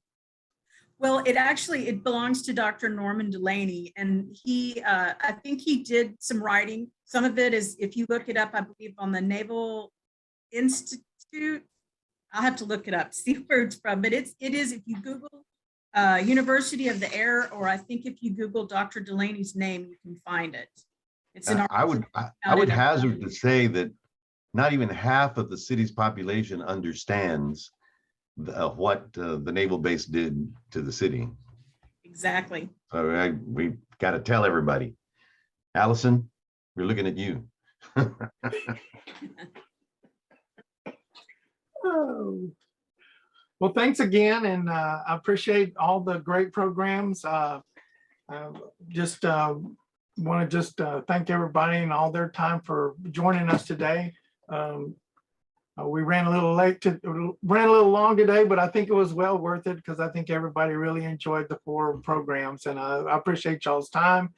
S6: Well, it belongs to Dr. Norman Delaney, and I think he did some writing. Some of it is, if you look it up, I believe on the Naval Institute. I'll have to look it up, see where it's from, but it is, if you Google University of the Air, or I think if you Google Dr. Delaney's name, you can find it. It's an
S4: I would hazard to say that not even half of the city's population understands what the naval base did to the city.
S6: Exactly.
S4: So we got to tell everybody. Allison, we're looking at you.
S1: Oh. Well, thanks again, and I appreciate all the great programs. Want to thank everybody and all their time for joining us today. We ran a little long today, but I think it was well worth it because I think everybody really enjoyed the 4 programs, and I appreciate y'all's time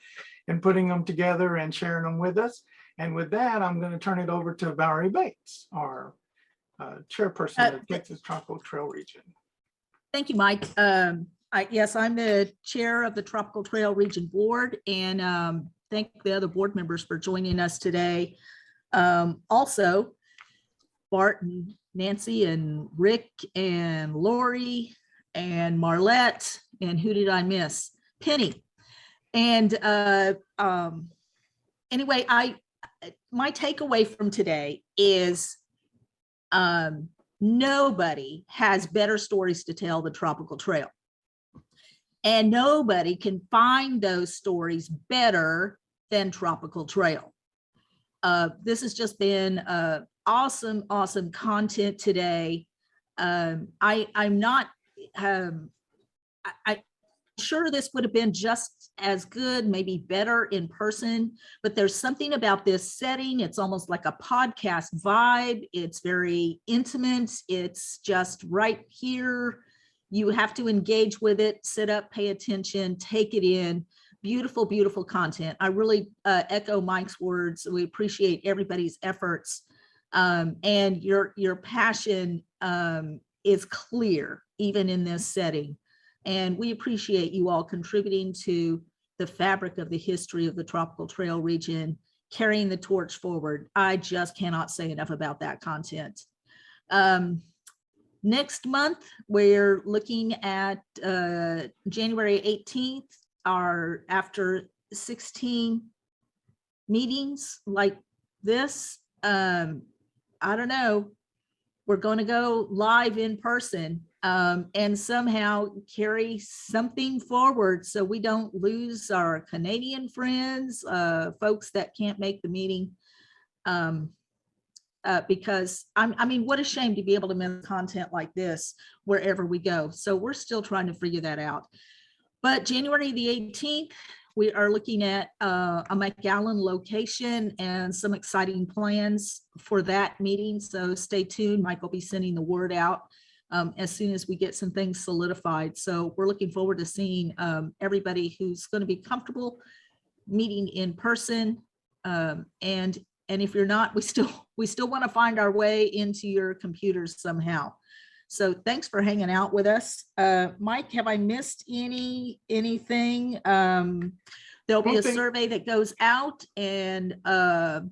S1: in putting them together and sharing them with us. And with that, I'm going to turn it over to Valerie Bates, our chairperson of the Texas Tropical Trail Region.
S5: Thank you, Mike. Yes, I'm the chair of the Tropical Trail Region Board, and thank the other board members for joining us today. Also, Bart and Nancy and Rick and Lori and Marlette, and who did I miss? Penny. And anyway, my takeaway from today is nobody has better stories to tell than Tropical Trail. And nobody can find those stories better than Tropical Trail. This has just been awesome, awesome content today. I'm sure this would have been just as good, maybe better in person, but there's something about this setting. It's almost like a podcast vibe. It's very intimate. It's just right here. You have to engage with it, sit up, pay attention, take it in. Beautiful, beautiful content. I really echo Mike's words. We appreciate everybody's efforts, and your passion is clear even in this setting. And we appreciate you all contributing to the fabric of the history of the Tropical Trail region, carrying the torch forward. I just cannot say enough about that content. Next month, we're looking at January 18th, after 16 meetings like this. I don't know, we're going to go live in person and somehow carry something forward so we don't lose our Canadian friends, folks that can't make the meeting. Because I mean, what a shame to be able to make content like this wherever we go. So we're still trying to figure that out. But January the 18th, we are looking at a McAllen location and some exciting plans for that meeting. So stay tuned. Mike will be sending the word out as soon as we get some things solidified. So we're looking forward to seeing everybody who's going to be comfortable meeting in person. And if you're not, we still want to find our way into your computers somehow. So thanks for hanging out with us. Mike, have I missed anything? There'll be a survey that goes out, and of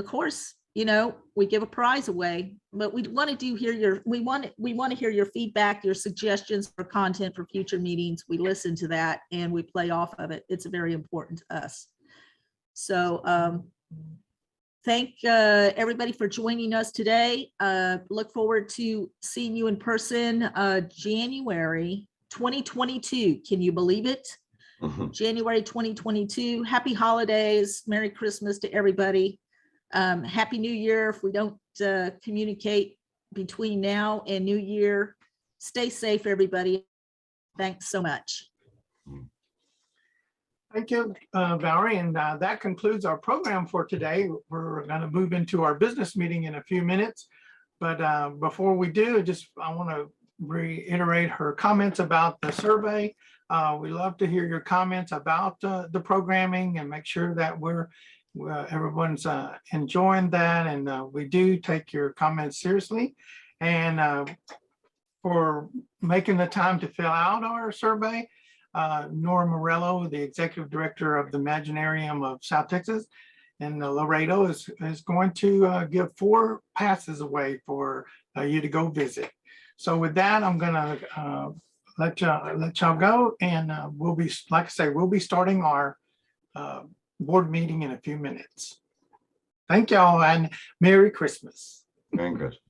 S5: course, you know, we give a prize away, but we want to hear your feedback, your suggestions for content for future meetings. We listen to that and we play off of it. It's very important to us. So thank everybody for joining us today. Look forward to seeing you in person January 2022. Can you believe it? January 2022. Happy holidays. Merry Christmas to everybody. Happy New Year. If we don't communicate between now and New Year, stay safe, everybody. Thanks so much.
S1: Thank you, Valerie. And that concludes our program for today. We're going to move into our business meeting in a few minutes. But before we do, I want to reiterate her comments about the survey. We love to hear your comments about the programming and make sure that everyone's enjoying that. And we do take your comments seriously. And for making the time to fill out our survey, Nora Murillo, the executive director of the Imaginarium of South Texas and Laredo, is going to give 4 passes away for you to go visit. So with that, I'm going to let y'all go, and we'll be, like I say, we'll be starting our board meeting in a few minutes. Thank y'all, and Merry Christmas.
S4: Merry Christmas.